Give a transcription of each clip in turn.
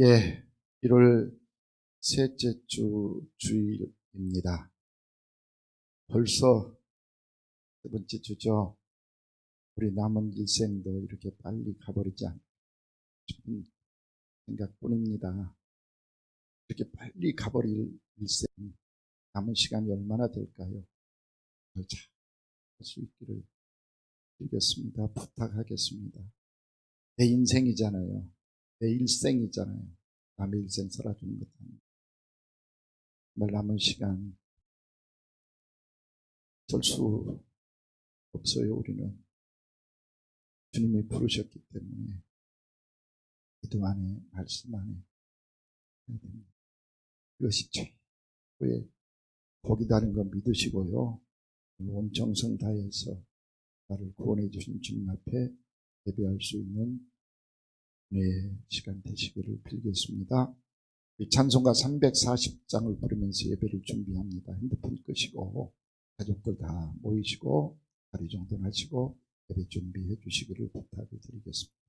예, 1월 셋째 주 주일입니다. 벌써 세 번째 주죠. 우리 남은 일생도 이렇게 빨리 가버리지 않고 싶은 생각뿐입니다. 이렇게 빨리 가버릴 일생, 남은 시간이 얼마나 될까요? 더 잘 할 수 있기를 빌겠습니다. 부탁하겠습니다. 내 인생이잖아요. 내 일생이잖아요. 남의 일생 살아주는 것도 아니고. 정말 남은 시간 될 수 없어요. 우리는 주님이 부르셨기 때문에 기도 안에 말씀 안에 해야 됩니다. 이것이 최고의 복이라는 걸 믿으시고요, 온 정성 다해서 나를 구원해 주신 주님 앞에 예배할 수 있는 은혜의 시간 되시기를 빌겠습니다. 찬송가 340장을 부르면서 예배를 준비합니다. 핸드폰 끄시고 가족들 다 모이시고 자리 정돈하시고 예배 준비해 주시기를 부탁을 드리겠습니다.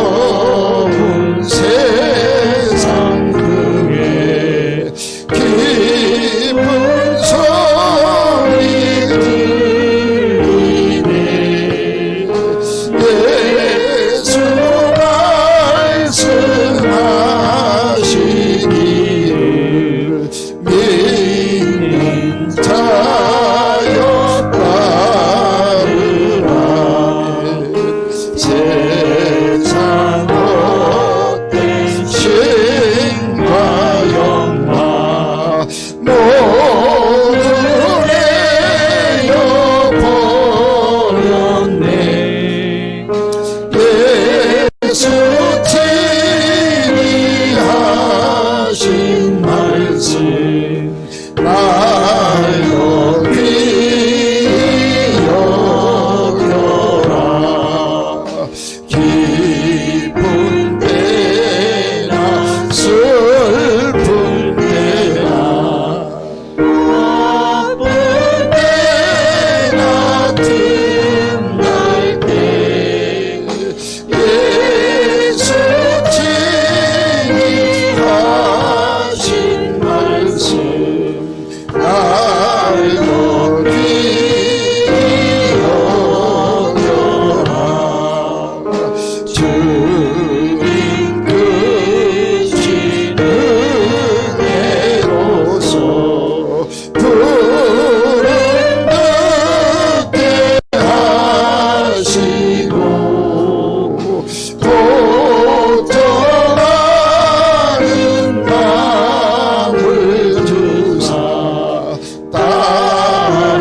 어지러운 세상 중에 깊은 소리 들리네. 예수 말씀하시기를 믿는 자여 따르라. 세상 못된 신과 영화 모두 내어버렸네. 예수 친히 하신 말씀 나여 귀히 여겨라. 기쁜 때나 슬픈 때나 아픈 때나 틈날 때 예수 친히 하신 말씀 나여 귀히 여겨라. 주님 크신 은혜로서 푸른 늦게 하시고 고통하는 마음을 주사 따라가게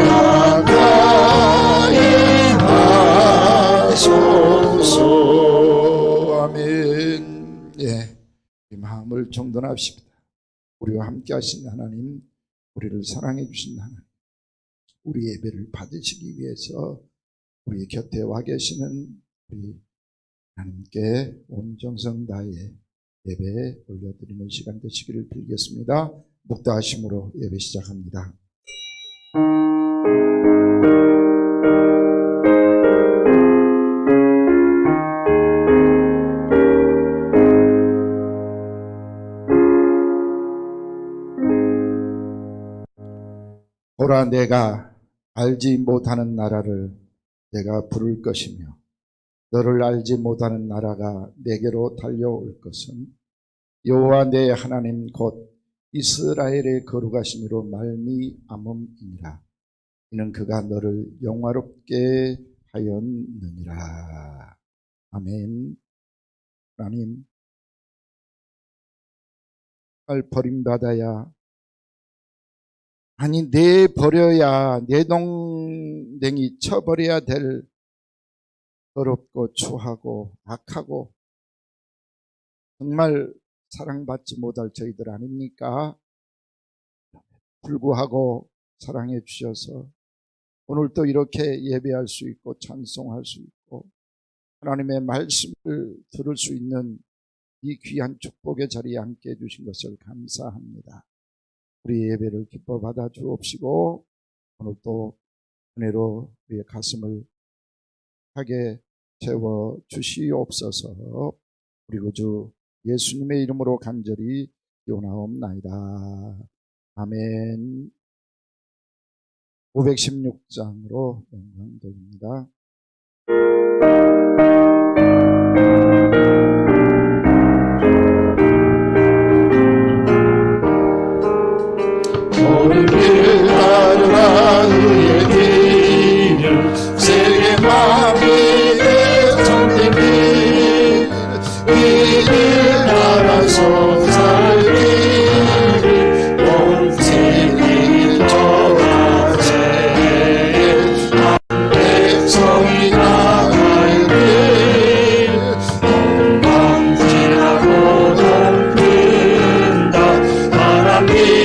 하소서. 아멘. 예, 이 마음을 정돈합시다. 우리와 함께 하신 하나님, 우리를 사랑해 주신 하나님, 우리 예배를 받으시기 위해서 우리 곁에 와 계시는 우리 하나님께 온 정성 다해 예배 올려드리는 시간 되시기를 빌겠습니다. 묵다하심으로 예배 시작합니다. 보라, 내가 알지 못하는 나라를 내가 부를 것이며 너를 알지 못하는 나라가 내게로 달려올 것은 여호와 내 하나님 곧 이스라엘의 거룩하심으로 말미암음이니라. 이는 그가 너를 영화롭게 하였느니라. 아멘. 하나님, 버림받아야, 아니 내버려야, 내 동댕이 쳐버려야 될 더럽고 추하고 악하고 정말 사랑받지 못할 저희들 아닙니까? 불구하고 사랑해 주셔서 오늘 또 이렇게 예배할 수 있고 찬송할 수 있고 하나님의 말씀을 들을 수 있는 이 귀한 축복의 자리에 함께 해주신 것을 감사합니다. 우리 예배를 기뻐 받아 주옵시고 오늘 또 은혜로 우리의 가슴을 하게 채워 주시옵소서. 우리 구주 예수님의 이름으로 간절히 기원하옵나이다. 아멘. 516장으로 영광 돌립니다. 오늘 길 따르라 의의 길을 세계 만민의 정된 길 이길 따라서 살기를 온 세계 떠나세 백성이 나갈 길 엉망진하고 동든다 바람이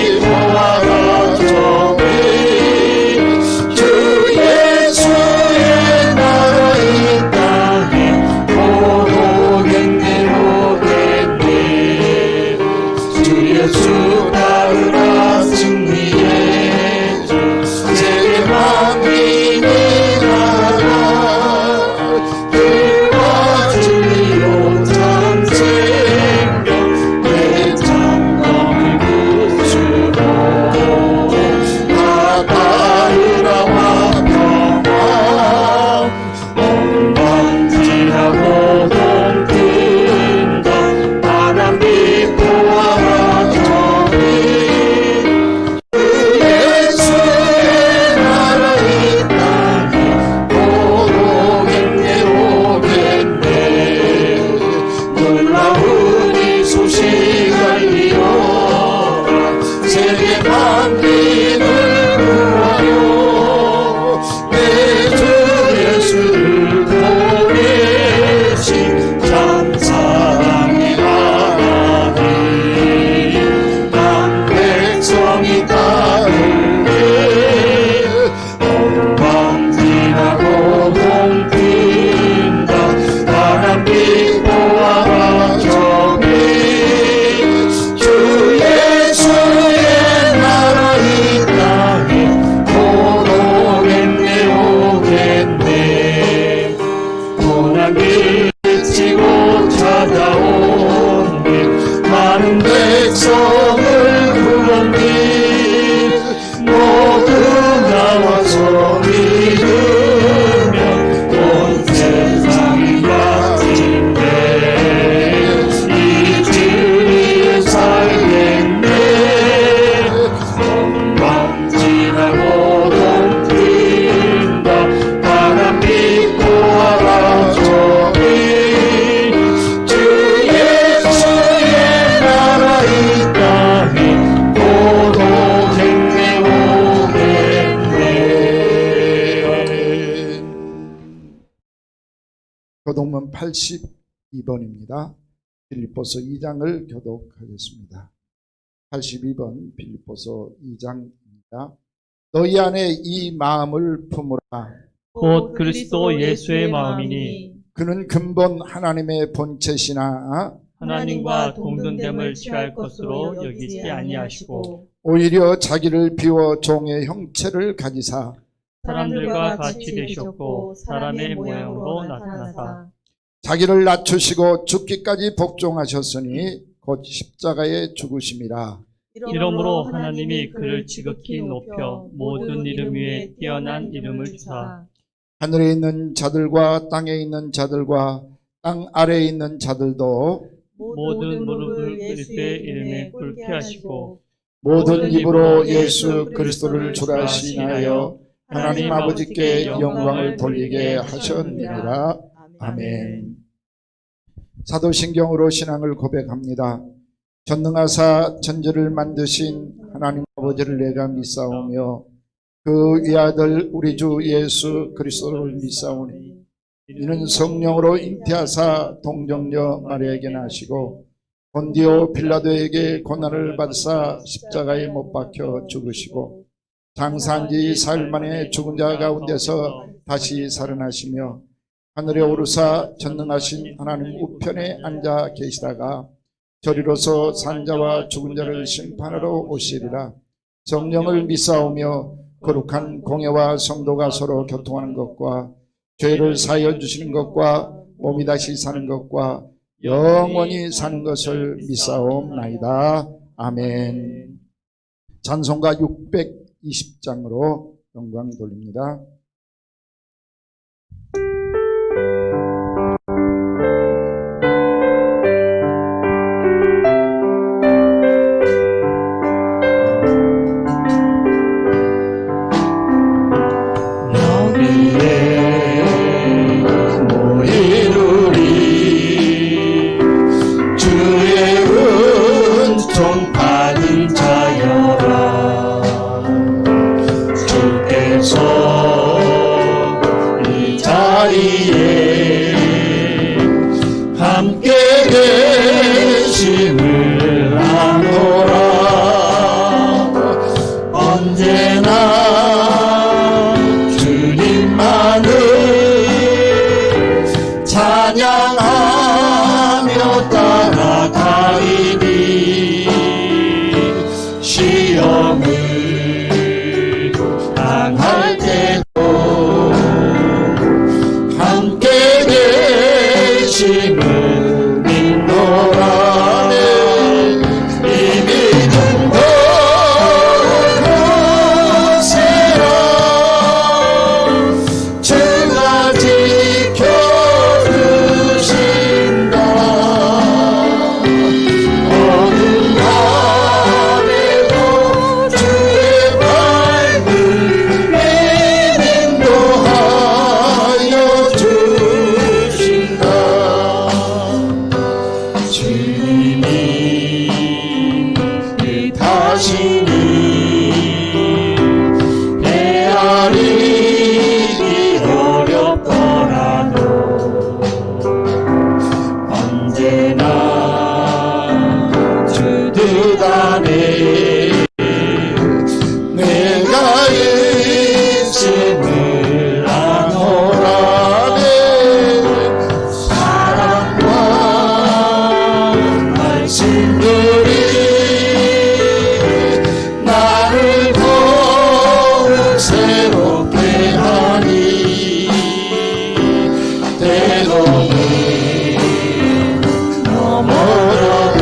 교독문 82번입니다. 빌립보서 2장을 교독하겠습니다. 82번 빌립보서 2장입니다. 너희 안에 이 마음을 품으라. 곧 그리스도 예수의 마음이니 그는 근본 하나님의 본체시나 하나님과 동등됨을 취할 것으로 여기지 아니하시고 오히려 자기를 비워 종의 형체를 가지사 사람들과 같이 되셨고 사람의 모양으로 나타나사 자기를 낮추시고 죽기까지 복종하셨으니 곧 십자가에 죽으심이라. 이러므로 하나님이 그를 지극히 높여 모든 이름 위에 뛰어난 이름을 주사 하늘에 있는 자들과 땅에 있는 자들과 땅 아래에 있는 자들도 모든 무릎을 그리스도의 이름에 꿇게 하시고 모든 입으로 예수 그리스도를 주라 시인하여 하나님 아버지께 영광을 돌리게 하셨느니라. 아멘. 사도신경으로 신앙을 고백합니다. 전능하사 천지를 만드신 하나님 아버지를 내가 믿사오며 그 위아들 우리 주 예수 그리스도를 믿사오니 이는 성령으로 잉태하사 동정녀 마리아에게 나시고 본디오 빌라도에게 고난을 받으사 십자가에 못 박혀 죽으시고 장사한 지 사흘 만에 죽은 자 가운데서 다시 살아나시며 하늘에 오르사 전능하신 하나님 우편에 앉아 계시다가 저리로서 산자와 죽은 자를 심판하러 오시리라. 성령을 믿사오며 거룩한 공예와 성도가 서로 교통하는 것과 죄를 사하여 주시는 것과 몸이 다시 사는 것과 영원히 사는 것을 믿사옵나이다. 아멘. 찬송가 620장으로 영광 돌립니다. 함께 계심을 아노라. 언제나 주님만을 찬양하며 따라가리니 시험을 당할 때도 함께 계심을 믿노라. 이 믿음 거세라. 주가 지켜주신다. 어둠 밤에도 주의 밝은 빛 인도하여 주신다. 주님이 뜻하시니 헤아리기 어렵더라도 언제나 주 뜻 안에 내가 있음을 아노라. 사랑과 말씀들이 나를 더욱 새롭게 하니 때로는 넘어져도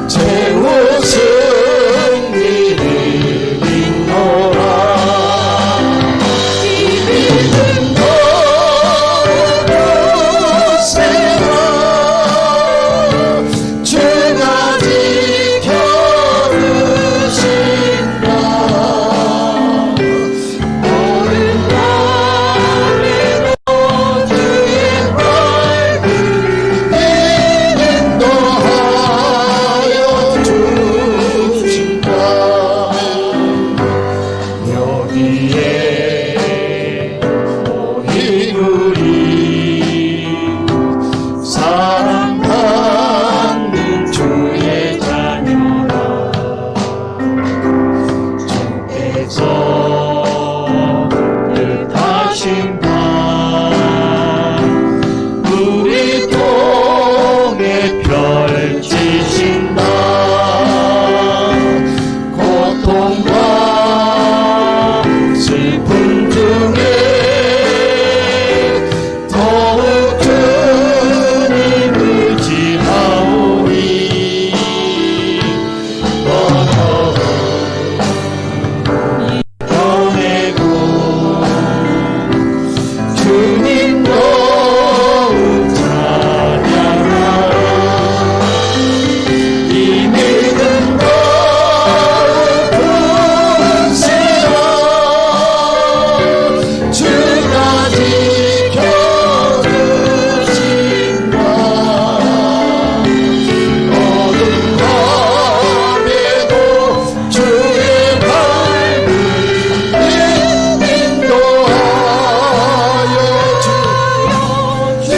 최후 승리를 믿노라. 이 믿음 거세라. 주가 지켜주신다. 어린 밤에도 주의 밝은 빛 인도하여 주신다. 여기에 모인 우리 사랑받는 주의 자녀라. 주께서 뜻하신 바 우리 통해 펼치신다. 고통과 슬픔 중에 더욱 주님 의지하오니 떠내고 주님 더욱 찬양하라. 이 믿음 더욱 굳세라. 주가 지켜주신다. 어둠 밤에도 주의 밝은 빛 인도하여 주신다.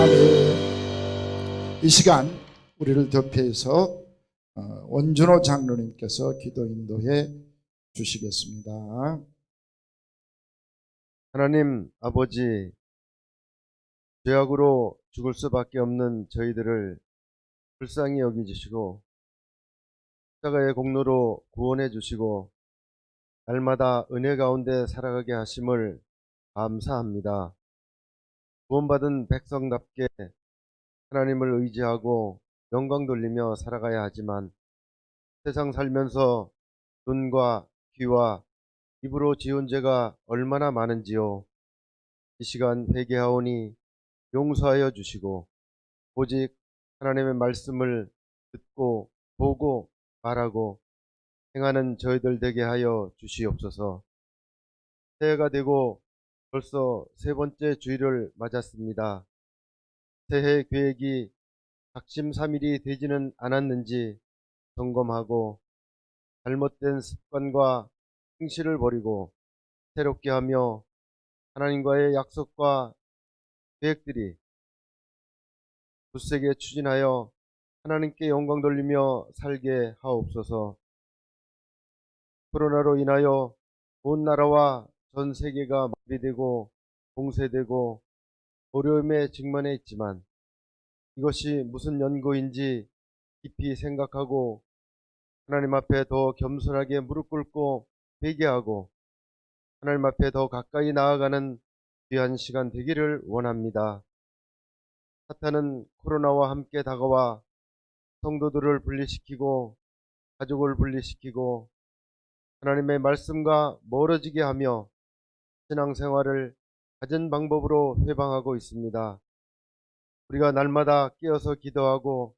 아멘. 이 시간 우리를 덮여서 원준호 장로님께서 기도 인도해 주시겠습니다. 하나님 아버지, 죄악으로 죽을 수밖에 없는 저희들을 불쌍히 여기주시고 십자가의 공로로 구원해 주시고 날마다 은혜 가운데 살아가게 하심을 감사합니다. 구원받은 백성답게 하나님을 의지하고 영광 돌리며 살아가야 하지만 세상 살면서 눈과 귀와 입으로 지은 죄가 얼마나 많은지요. 이 시간 회개하오니 용서하여 주시고 오직 하나님의 말씀을 듣고 보고 말하고 행하는 저희들 되게 하여 주시옵소서. 새해가 되고 벌써 세 번째 주일을 맞았습니다. 새해 계획이 작심삼일이 되지는 않았는지 점검하고 잘못된 습관과 행실을 버리고 새롭게 하며 하나님과의 약속과 계획들이 굳세게 추진하여 하나님께 영광 돌리며 살게 하옵소서. 코로나로 인하여 온 나라와 전 세계가 마비되고 봉쇄되고 어려움에 직면해 있지만 이것이 무슨 연고인지 깊이 생각하고 하나님 앞에 더 겸손하게 무릎 꿇고 회개하고 하나님 앞에 더 가까이 나아가는 귀한 시간 되기를 원합니다. 사탄은 코로나와 함께 다가와 성도들을 분리시키고 가족을 분리시키고 하나님의 말씀과 멀어지게 하며 신앙생활을 갖은 방법으로 회방하고 있습니다. 우리가 날마다 깨어서 기도하고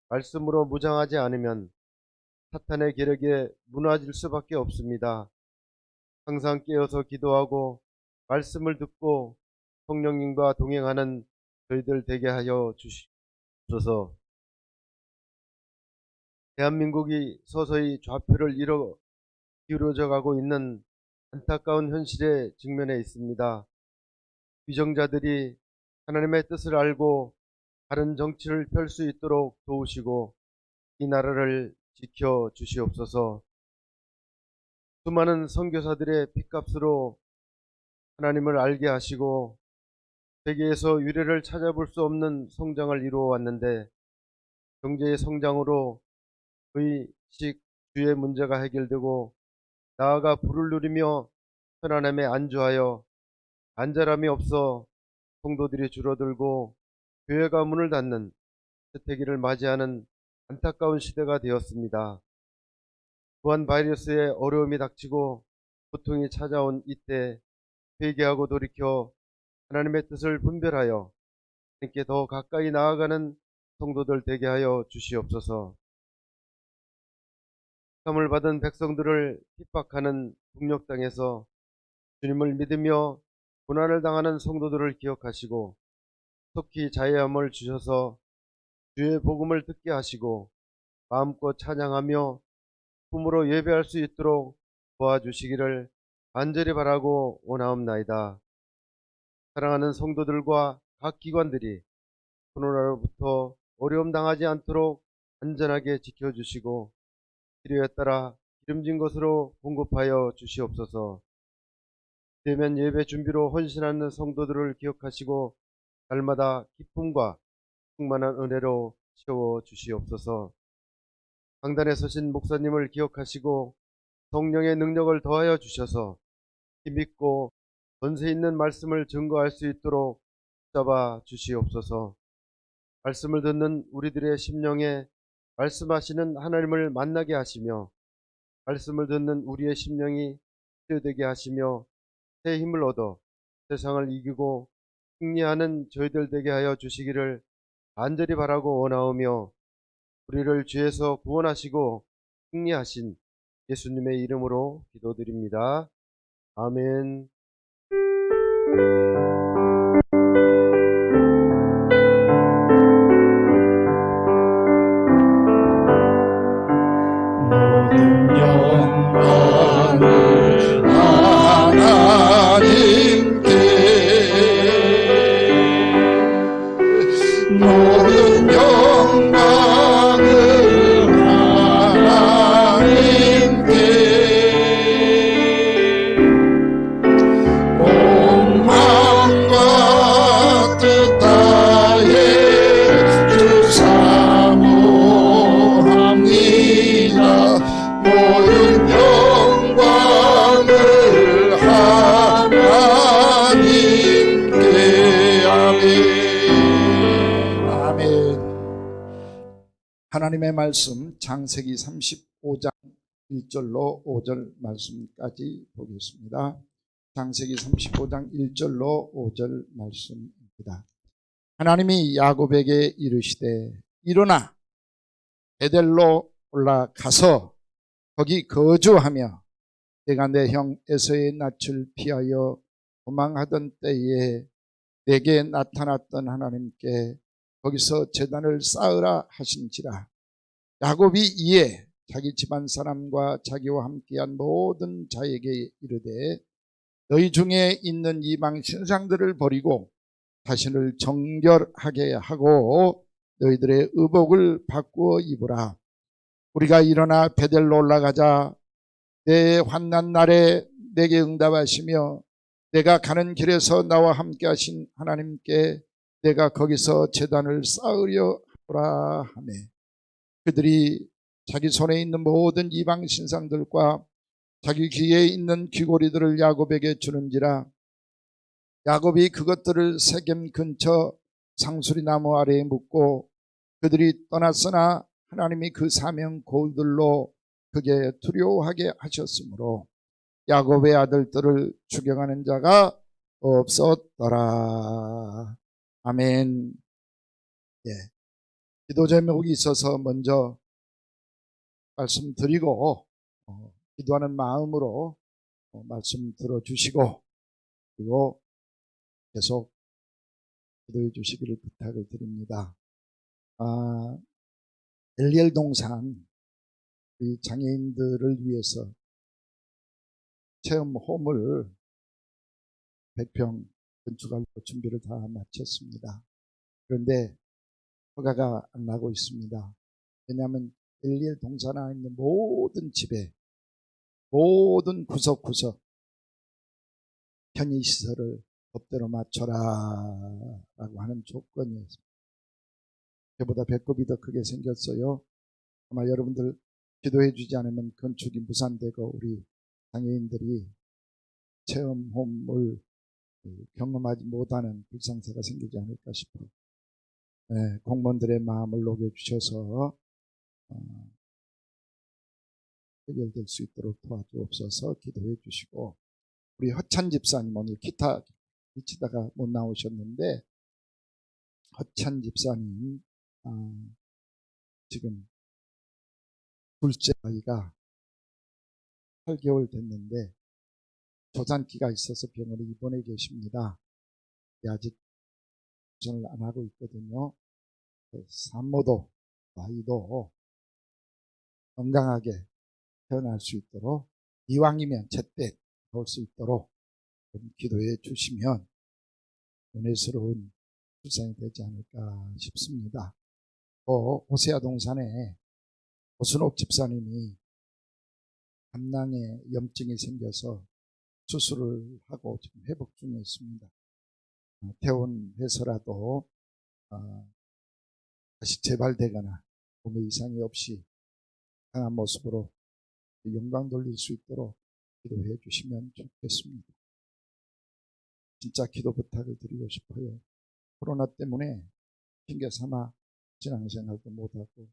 말씀으로 무장하지 않으면 사탄의 계략에 무너질 수밖에 없습니다. 항상 깨어서 기도하고 말씀을 듣고 성령님과 동행하는 저희들 되게 하여 주시옵소서. 대한민국이 서서히 좌표를 잃어 기울어져 가고 있는 안타까운 현실에 직면해 있습니다. 위정자들이 하나님의 뜻을 알고 바른 정치를 펼 수 있도록 도우시고 이 나라를 지켜 주시옵소서. 수많은 선교사들의 핏값으로 하나님을 알게 하시고 세계에서 유례를 찾아볼 수 없는 성장을 이루어 왔는데 경제의 성장으로 의식 주의 문제가 해결되고 나아가 부를 누리며 편안함에 안주하여 안전함이 없어 성도들이 줄어들고 교회가 문을 닫는 세태기를 맞이하는 안타까운 시대가 되었습니다. 또한 바이러스의 어려움이 닥치고 고통이 찾아온 이때 회개하고 돌이켜 하나님의 뜻을 분별하여 하나님께 더 가까이 나아가는 성도들 되게 하여 주시옵소서. 감을 받은 백성들을 핍박하는 북녘 땅에서 주님을 믿으며 고난을 당하는 성도들을 기억하시고 속히 자유함을 주셔서 주의 복음을 듣게 하시고 마음껏 찬양하며 품으로 예배할 수 있도록 도와주시기를 간절히 바라고 원하옵나이다. 사랑하는 성도들과 각 기관들이 코로나로부터 어려움 당하지 않도록 안전하게 지켜주시고 필요에 따라 기름진 것으로 공급하여 주시옵소서. 대면 예배 준비로 헌신하는 성도들을 기억하시고 날마다 기쁨과 충만한 은혜로 채워 주시옵소서. 강단에 서신 목사님을 기억하시고 성령의 능력을 더하여 주셔서 힘있고 권세 있는 말씀을 증거할 수 있도록 붙잡아 주시옵소서. 말씀을 듣는 우리들의 심령에 말씀하시는 하나님을 만나게 하시며 말씀을 듣는 우리의 심령이 치유되게 하시며 새 힘을 얻어 세상을 이기고 승리하는 저희들 되게 하여 주시기를 간절히 바라고 원하오며 우리를 죄에서 구원하시고 승리하신 예수님의 이름으로 기도드립니다. 아멘. 모든 영광을 하나님께 모든 영광을 하나님께 하나님의 말씀 창세기 35장 1절로 5절 말씀까지 보겠습니다. 창세기 35장 1절로 5절 말씀입니다. 하나님이 야곱에게 이르시되 일어나 베델로 올라가서 거기 거주하며 내가 내 형 에서의 낯을 피하여 도망하던 때에 내게 나타났던 하나님께 거기서 제단을 쌓으라 하신지라. 야곱이 이에 자기 집안 사람과 자기와 함께한 모든 자에게 이르되 너희 중에 있는 이방 신상들을 버리고 자신을 정결하게 하고 너희들의 의복을 바꾸어 입으라. 우리가 일어나 베델로 올라가자. 내 환난 날에 내게 응답하시며 내가 가는 길에서 나와 함께 하신 하나님께 내가 거기서 제단을 쌓으려 하라 하매 그들이 자기 손에 있는 모든 이방 신상들과 자기 귀에 있는 귀고리들을 야곱에게 주는지라. 야곱이 그것들을 세겜 근처 상수리나무 아래에 묻고 그들이 떠났으나 하나님이 그 사명 고울들로 그게 두려워하게 하셨으므로 야곱의 아들들을 추격하는 자가 없었더라. 아멘. 예. 기도 제목이 있어서 먼저 말씀드리고 기도하는 마음으로 말씀 들어주시고 그리고 계속 기도해 주시기를 부탁을 드립니다. 엘리엘 동산 우리 장애인들을 위해서 체험 홈을 100평 건축할 준비를 다 마쳤습니다. 그런데 허가가 안 나고 있습니다. 왜냐하면 엘리엘 동산 안에 있는 모든 집에 모든 구석구석 편의시설을 법대로 맞춰라 라고 하는 조건이었습니다. 그보다 배꼽이 더 크게 생겼어요. 아마 여러분들 기도해 주지 않으면 건축이 무산되고 우리 장애인들이 체험홈을 경험하지 못하는 불상사가 생기지 않을까 싶어 공무원들의 마음을 녹여주셔서 해결될 수 있도록 도와주옵소서. 기도해 주시고 우리 허찬 집사님 오늘 기타 미치다가 못 나오셨는데 허찬 집사님 지금 둘째 아이가 8개월 됐는데 조산기가 있어서 병원에 입원해 계십니다. 아직 수술을 안 하고 있거든요. 산모도 아이도 건강하게 태어날 수 있도록 이왕이면 제때 올 수 있도록 기도해 주시면 은혜스러운 출산이 되지 않을까 싶습니다. 호세아 동산에 오순옥 집사님이 담낭에 염증이 생겨서 수술을 하고 지금 회복 중에 있습니다. 퇴원해서라도 다시 재발되거나 몸에 이상이 없이 강한 모습으로 영광 돌릴 수 있도록 기도해 주시면 좋겠습니다. 진짜 기도 부탁을 드리고 싶어요. 코로나 때문에 핑계 삼아 신앙생활도 못하고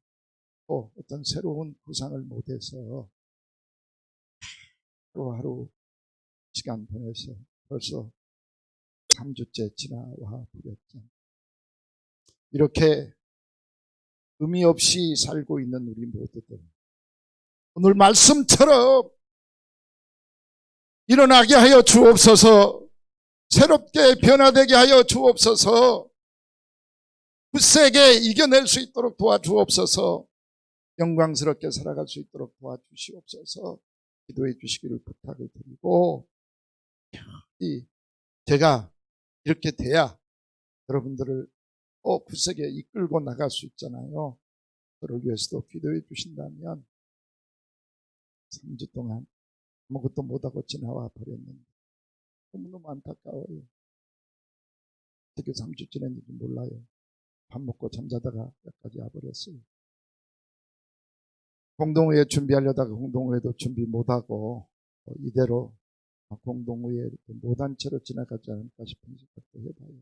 또 어떤 새로운 구상을 못해서 하루하루 시간 보내서 벌써 3주째 지나와 버렸죠. 이렇게 의미 없이 살고 있는 우리 모두들 오늘 말씀처럼 일어나게 하여 주옵소서. 새롭게 변화되게 하여 주옵소서. 굳세게 이겨낼 수 있도록 도와주옵소서. 영광스럽게 살아갈 수 있도록 도와주시옵소서. 기도해 주시기를 부탁을 드리고 제가 이렇게 돼야 여러분들을 굳세게 이끌고 나갈 수 있잖아요. 저를 위해서도 기도해 주신다면 3주 동안 아무것도 못하고 지나와 버렸는데 너무너무 안타까워요. 어떻게 3주 지냈는지 몰라요. 밥 먹고 잠자다가 여기까지 와버렸어요. 공동회에 준비하려다가 공동회도 준비 못하고 이대로 공동회에 못한 채로 지나가지 않을까 싶은 생각도 해봐요.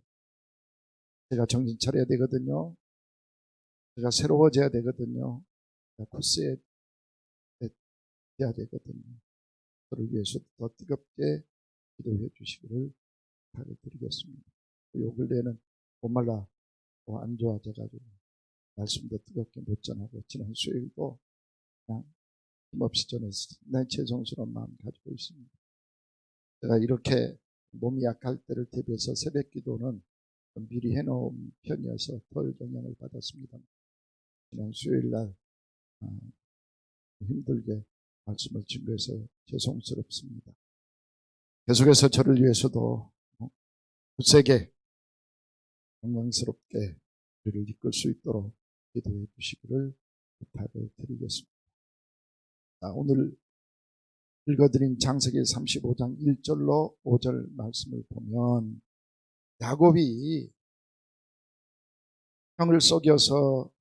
제가 정신 차려야 되거든요. 제가 새로워져야 되거든요. 굳세야 되거든요. 저를 위해서 더 뜨겁게 기도해 주시기를 부탁드리겠습니다. 요 근래에는 목말라 안 좋아져가지고 말씀도 뜨겁게 못 전하고 지난 수요일도 그냥 힘없이 전해서 내 죄송스러운 마음 가지고 있습니다. 제가 이렇게 몸이 약할 때를 대비해서 새벽 기도는 미리 해놓은 편이어서 덜 영향을 받았습니다. 지난 수요일날 힘들게 말씀을 증거해서 죄송스럽습니다. 계속해서 저를 위해서도 굳세게 영광스럽게 우리를 이끌 수 있도록 기도해 주시기를 부탁을 드리겠습니다. 오늘 읽어드린 창세기 35장 1절로 5절 말씀을 보면 야곱이 형을 속여서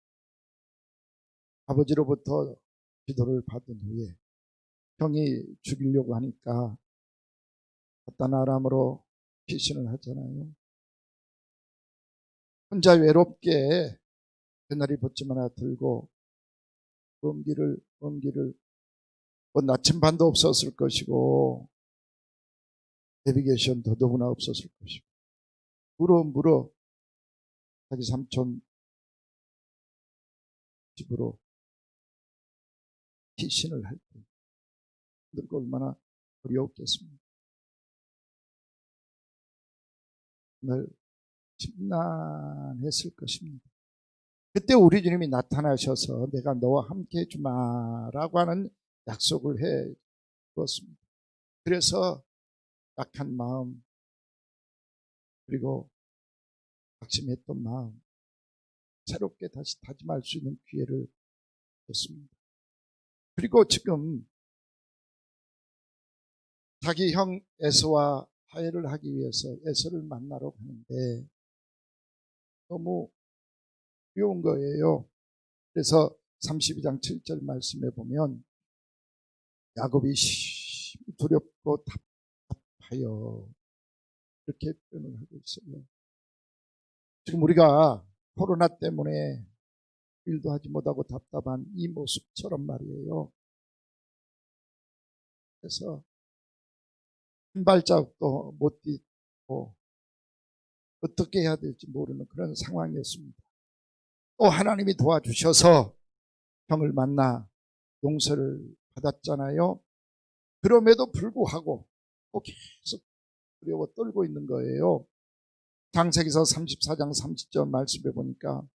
아버지로부터 기도를 받은 후에 형이 죽이려고 하니까 파단 아람으로 피신을 하잖아요. 혼자 외롭게 그날이 벗짐 하나 들고 엉기를 나침반도 없었을 것이고 내비게이션 더더구나 없었을 것이고 물어 자기 삼촌 집으로 피신을 할 때 그들과 얼마나 어려웠겠습니까? 정말 심란했을 것입니다. 그때 우리 주님이 나타나셔서 내가 너와 함께 해주마 라고 하는 약속을 해 주었습니다. 그래서 약한 마음 그리고 낙심했던 마음 새롭게 다시 다짐할 수 있는 기회를 줬습니다. 그리고 지금 자기 형 에서와 화해를 하기 위해서 에서를 만나러 가는데 너무 두려운 거예요. 그래서 32장 7절 말씀에 보면 야곱이 두렵고 답답하여 이렇게 표현을 하고 있어요. 지금 우리가 코로나 때문에 일도 하지 못하고 답답한 이 모습처럼 말이에요. 그래서 한 발자국도 못 딛고 어떻게 해야 될지 모르는 그런 상황이었습니다. 또 하나님이 도와주셔서 형을 만나 용서를 받았잖아요. 그럼에도 불구하고 또 계속 두려워 떨고 있는 거예요. 창세기서 34장 30절 말씀해 보니까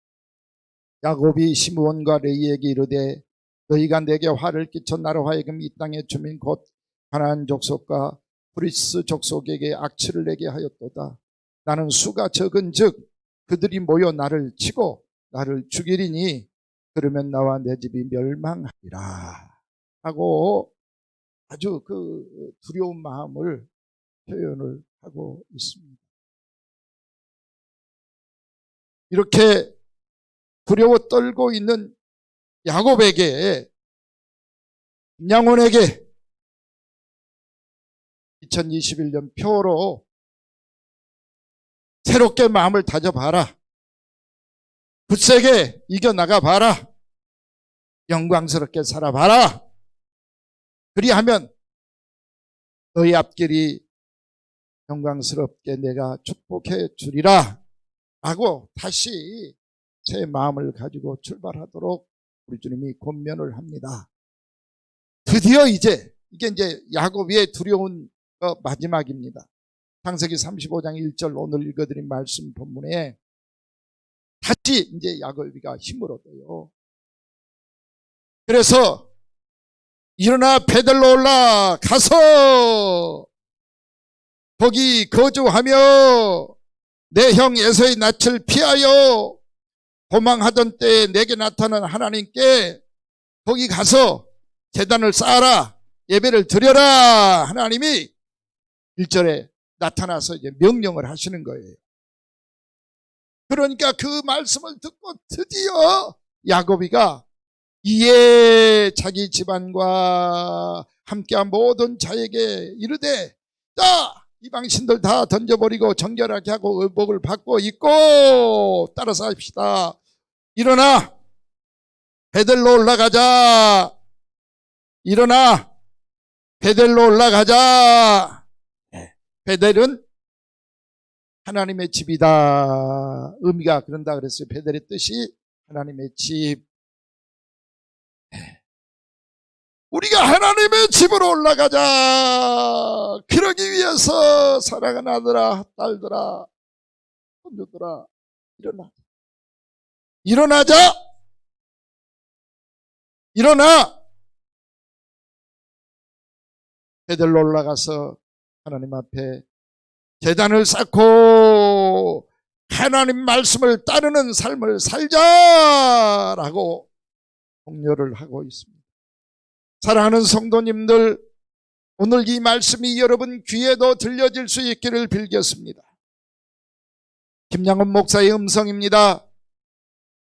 야곱이 시므온과 레위에게 이르되 너희가 내게 화를 끼쳐 나로 하여금 이 땅의 주민 곧 가나안 족속과 브리스 족속에게 악취를 내게 하였도다. 나는 수가 적은즉 그들이 모여 나를 치고 나를 죽이리니 그러면 나와 내 집이 멸망하리라 하고 아주 그 두려운 마음을 표현을 하고 있습니다. 이렇게 두려워 떨고 있는 야곱에게 양혼에게 2021년 표로 새롭게 마음을 다져봐라. 굳세게 이겨나가봐라. 영광스럽게 살아봐라. 그리하면 너희 앞길이 영광스럽게 내가 축복해 주리라 하고 다시 새 마음을 가지고 출발하도록 우리 주님이 권면을 합니다. 드디어 이게 이제 야곱의 두려운 마지막입니다. 창세기 35장 1절 오늘 읽어드린 말씀 본문에 다시 이제 야곱이가 힘을 얻어요. 그래서 일어나 베들로 올라가서 거기 거주하며 내 형 에서의 낯을 피하여 도망하던 때에 내게 나타난 하나님께 거기 가서 제단을 쌓아라 예배를 드려라 하나님이 1절에 나타나서 이제 명령을 하시는 거예요. 그러니까 그 말씀을 듣고 드디어 야곱이가 이에 자기 집안과 함께한 모든 자에게 이르되 자 이방신들 다 던져버리고 정결하게 하고 의복을 받고 있고 따라서 합시다. 일어나 베델로 올라가자. 일어나. 베델로 올라가자. 베델은 하나님의 집이다. 의미가 그런다 그랬어요. 베델의 뜻이 하나님의 집. 우리가 하나님의 집으로 올라가자. 그러기 위해서 사랑하는 아들아, 딸들아, 손주들아, 일어나자. 일어나. 베델로 올라가서 하나님 앞에 제단을 쌓고 하나님 말씀을 따르는 삶을 살자라고 독려를 하고 있습니다. 사랑하는 성도님들, 오늘 이 말씀이 여러분 귀에도 들려질 수 있기를 빌겠습니다. 김양원 목사의 음성입니다.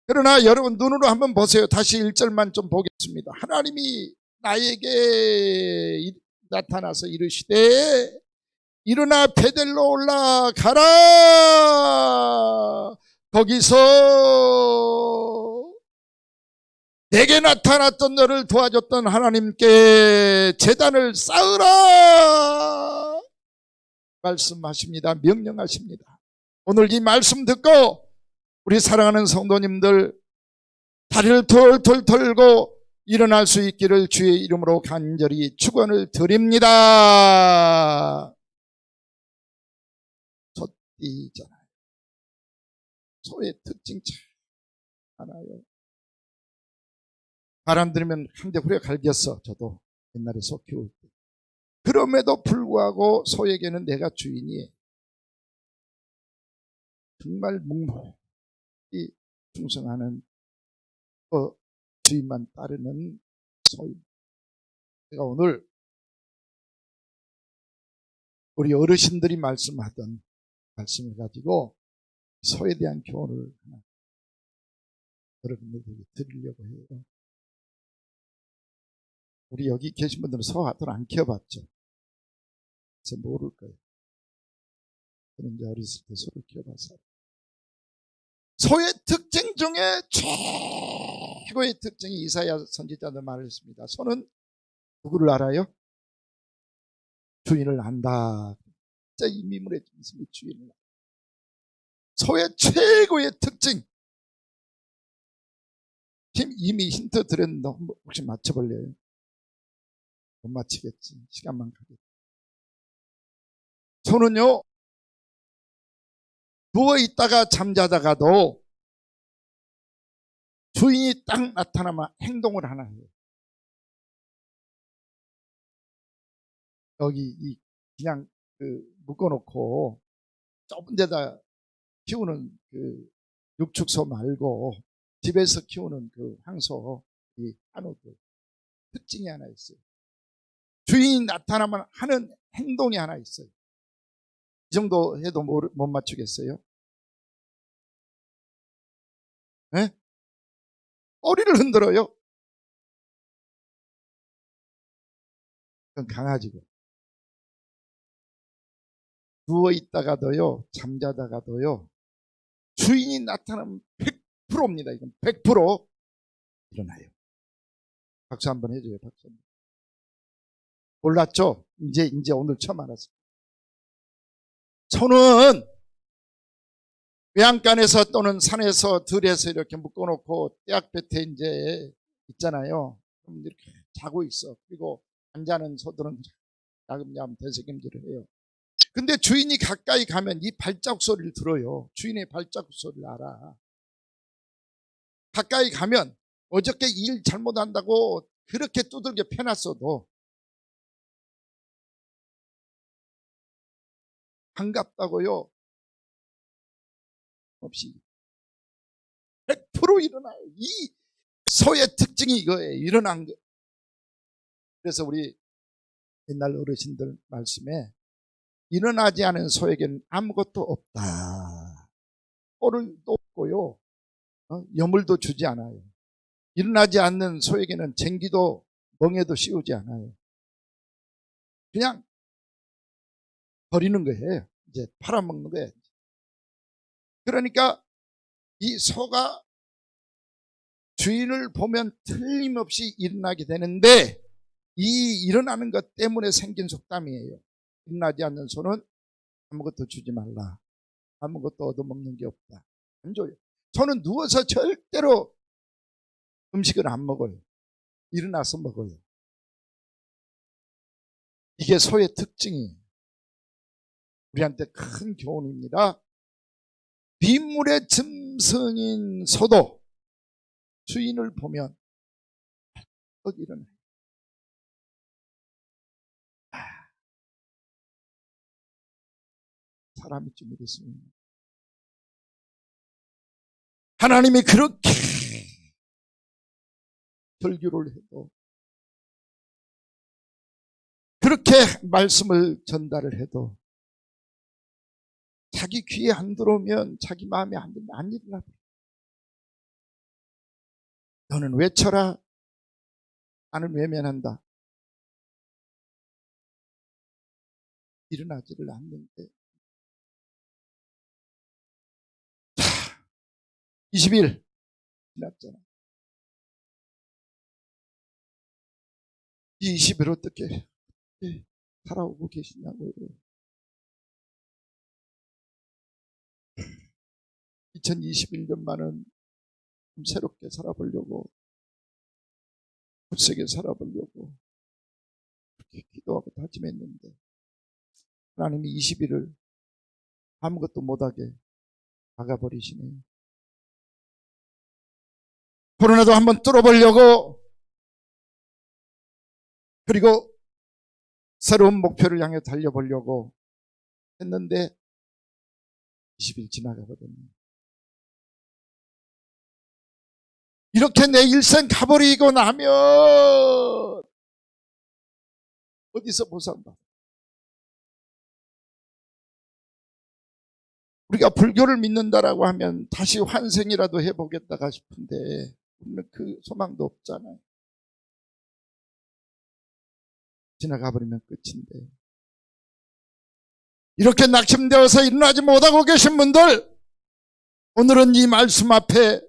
그러나 여러분 눈으로 한번 보세요. 다시 1절만 좀 보겠습니다. 하나님이 나에게 나타나서 이르시되 일어나 베델로 올라가라. 거기서 내게 나타났던 너를 도와줬던 하나님께 제단을 쌓으라 말씀하십니다. 명령하십니다. 오늘 이 말씀 듣고 우리 사랑하는 성도님들 다리를 털털 털고 일어날 수 있기를 주의 이름으로 간절히 축원을 드립니다. 소띠잖아요. 소의 특징 참 많아요. 바람 들으면 한 대 후려 갈겼어. 저도 옛날에 소 키울 때. 그럼에도 불구하고 소에게는 내가 주인이에요. 정말 묵묵히 충성하는 주인만 따르는 소입니다. 제가 오늘 우리 어르신들이 말씀하던 말씀을 가지고 소에 대한 교훈을 여러분들에게 드리려고 해요. 우리 여기 계신 분들은 소 하도 안 키워봤죠. 그래서 모를 거예요. 저는 이제 어렸을 때 소를 키워봤어요. 소의 특징 중에 최고의 특징이 이사야 선지자도 말했습니다. 소는 누구를 알아요? 주인을 안다. 진짜 이 미문의 중심이 주인을 안다. 소의 최고의 특징. 이미 힌트 드렸는데 혹시 맞춰볼래요? 못 맞히겠지. 시간만 가겠지. 소는요, 누워있다가 잠자다가도 주인이 딱 나타나면 행동을 하나 해요. 여기 그냥 묶어놓고 좁은 데다 키우는 육축소 말고 집에서 키우는 황소, 이 한우들 특징이 하나 있어요. 주인이 나타나면 하는 행동이 하나 있어요. 이 정도 해도 못 맞추겠어요? 네? 꼬리를 흔들어요. 그건 강아지고. 누워있다가도요, 잠자다가도요, 주인이 나타나면 100%입니다. 이건 100% 일어나요. 박수 한번 해줘요. 박수. 몰랐죠? 이제 오늘 처음 알았어요. 소는 외양간에서 또는 산에서 들에서 이렇게 묶어놓고 떼약볕에 이제 있잖아요. 그럼 이렇게 자고 있어. 그리고 안 자는 소들은 야금야금 되새김질을 해요. 근데 주인이 가까이 가면 이 발자국 소리를 들어요. 주인의 발자국 소리를 알아. 가까이 가면 어저께 일 잘못한다고 그렇게 두들겨 패놨어도 반갑다고요. 없이 100% 일어나요. 이 소의 특징이 이거예요. 일어난 거. 그래서 우리 옛날 어르신들 말씀에 일어나지 않은 소에게는 아무것도 없다. 꼴을 없고요. 여물도 주지 않아요. 일어나지 않는 소에게는 쟁기도 멍에도 씌우지 않아요. 그냥 버리는 거예요. 이제 팔아먹는 거예요. 그러니까 이 소가 주인을 보면 틀림없이 일어나게 되는데 이 일어나는 것 때문에 생긴 속담이에요. 일어나지 않는 손은 아무것도 주지 말라. 아무것도 얻어먹는 게 없다. 안 줘요. 저는 누워서 절대로 음식을 안 먹어요. 일어나서 먹어요. 이게 소의 특징이에요. 우리한테 큰 교훈입니다. 빗물의 짐승인 소도 주인을 보면 꼭 일어나요. 사람이 좀 이랬습니다. 하나님이 그렇게 설교를 해도 그렇게 말씀을 전달을 해도 자기 귀에 안 들어오면 자기 마음에 안 들면 안 일어나 버려요. 너는 외쳐라. 나는 외면한다. 일어나지를 않는데 20일 지났잖아. 이 20일 어떻게 살아오고 계시냐고요. 2021년만은 좀 새롭게 살아보려고, 굳세게 살아보려고 그렇게 기도하고 다짐했는데 하나님이 20일을 아무것도 못하게 막아버리시네요. 코로나도 한번 뚫어보려고, 그리고 새로운 목표를 향해 달려보려고 했는데 20일 지나가거든요. 이렇게 내 일생 가버리고 나면 어디서 보상받아? 우리가 불교를 믿는다라고 하면 다시 환생이라도 해보겠다가 싶은데 우리는 그 소망도 없잖아요. 지나가버리면 끝인데. 이렇게 낙심되어서 일어나지 못하고 계신 분들, 오늘은 이 말씀 앞에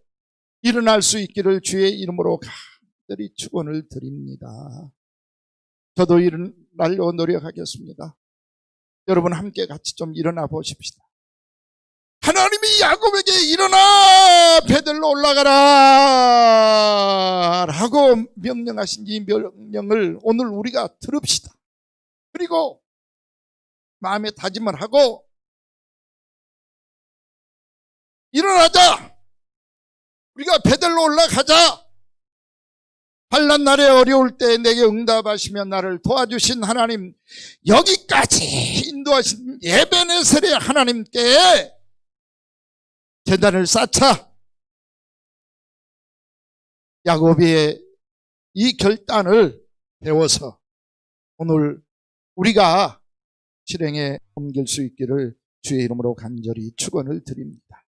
일어날 수 있기를 주의 이름으로 간절히 축원을 드립니다. 저도 일어나려고 노력하겠습니다. 여러분 함께 같이 좀 일어나 보십시다. 하나님이 야곱에게 일어나 베들로 올라가라 라고 명령하신 이 명령을 오늘 우리가 들읍시다. 그리고 마음에 다짐을 하고 일어나자. 우리가 베들로 올라가자. 환난 날에 어려울 때 내게 응답하시며 나를 도와주신 하나님, 여기까지 인도하신 에베네셀의 하나님께 제단을 쌓자. 야곱의 이 결단을 배워서 오늘 우리가 실행에 옮길 수 있기를 주의 이름으로 간절히 축원을 드립니다.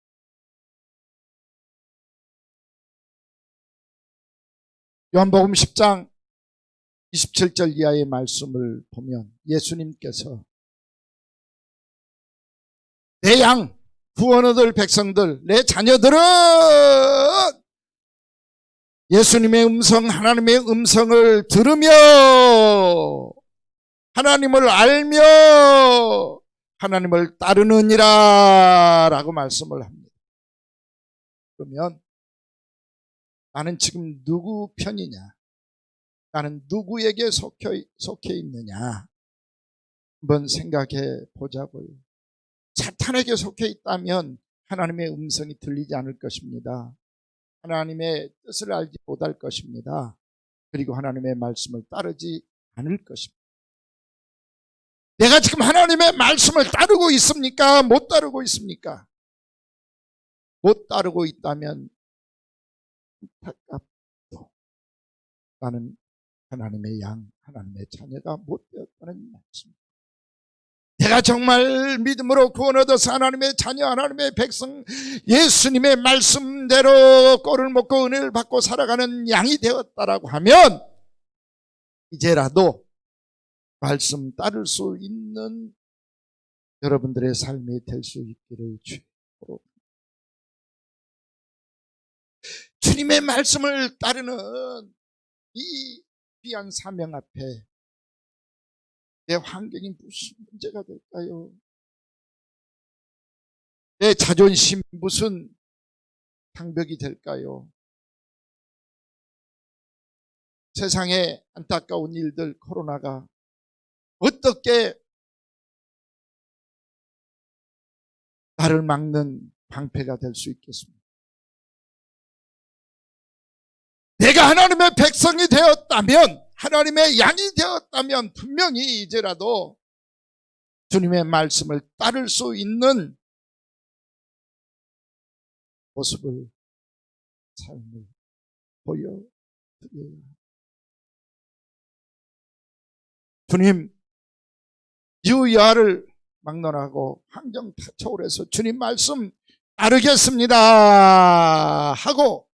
요한복음 10장 27절 이하의 말씀을 보면 예수님께서 내 양, 구원 얻을 백성들, 내 자녀들은 예수님의 음성, 하나님의 음성을 들으며 하나님을 알며 하나님을 따르느니라 라고 말씀을 합니다. 그러면 나는 지금 누구 편이냐? 나는 누구에게 속해 있느냐? 한번 생각해 보자고요. 사탄에게 속해 있다면 하나님의 음성이 들리지 않을 것입니다. 하나님의 뜻을 알지 못할 것입니다. 그리고 하나님의 말씀을 따르지 않을 것입니다. 내가 지금 하나님의 말씀을 따르고 있습니까? 못 따르고 있습니까? 못 따르고 있다면 안타깝도 나는 하나님의 양, 하나님의 자녀가 못 되었다는 말씀. 내가 정말 믿음으로 구원 얻어서 하나님의 자녀, 하나님의 백성, 예수님의 말씀대로 꼴을 먹고 은혜를 받고 살아가는 양이 되었다라고 하면 이제라도 말씀 따를 수 있는 여러분들의 삶이 될 수 있기를 주옵소서. 주님의 말씀을 따르는 이 귀한 사명 앞에 내 환경이 무슨 문제가 될까요? 내 자존심 무슨 장벽이 될까요? 세상에 안타까운 일들, 코로나가 어떻게 나를 막는 방패가 될 수 있겠습니까? 내가 하나님의 백성이 되었다면, 하나님의 양이 되었다면 분명히 이제라도 주님의 말씀을 따를 수 있는 모습을, 삶을 보여드려야 합니다. 주님, 유야를 막론하고 환경 다 초월해서 주님 말씀 따르겠습니다 하고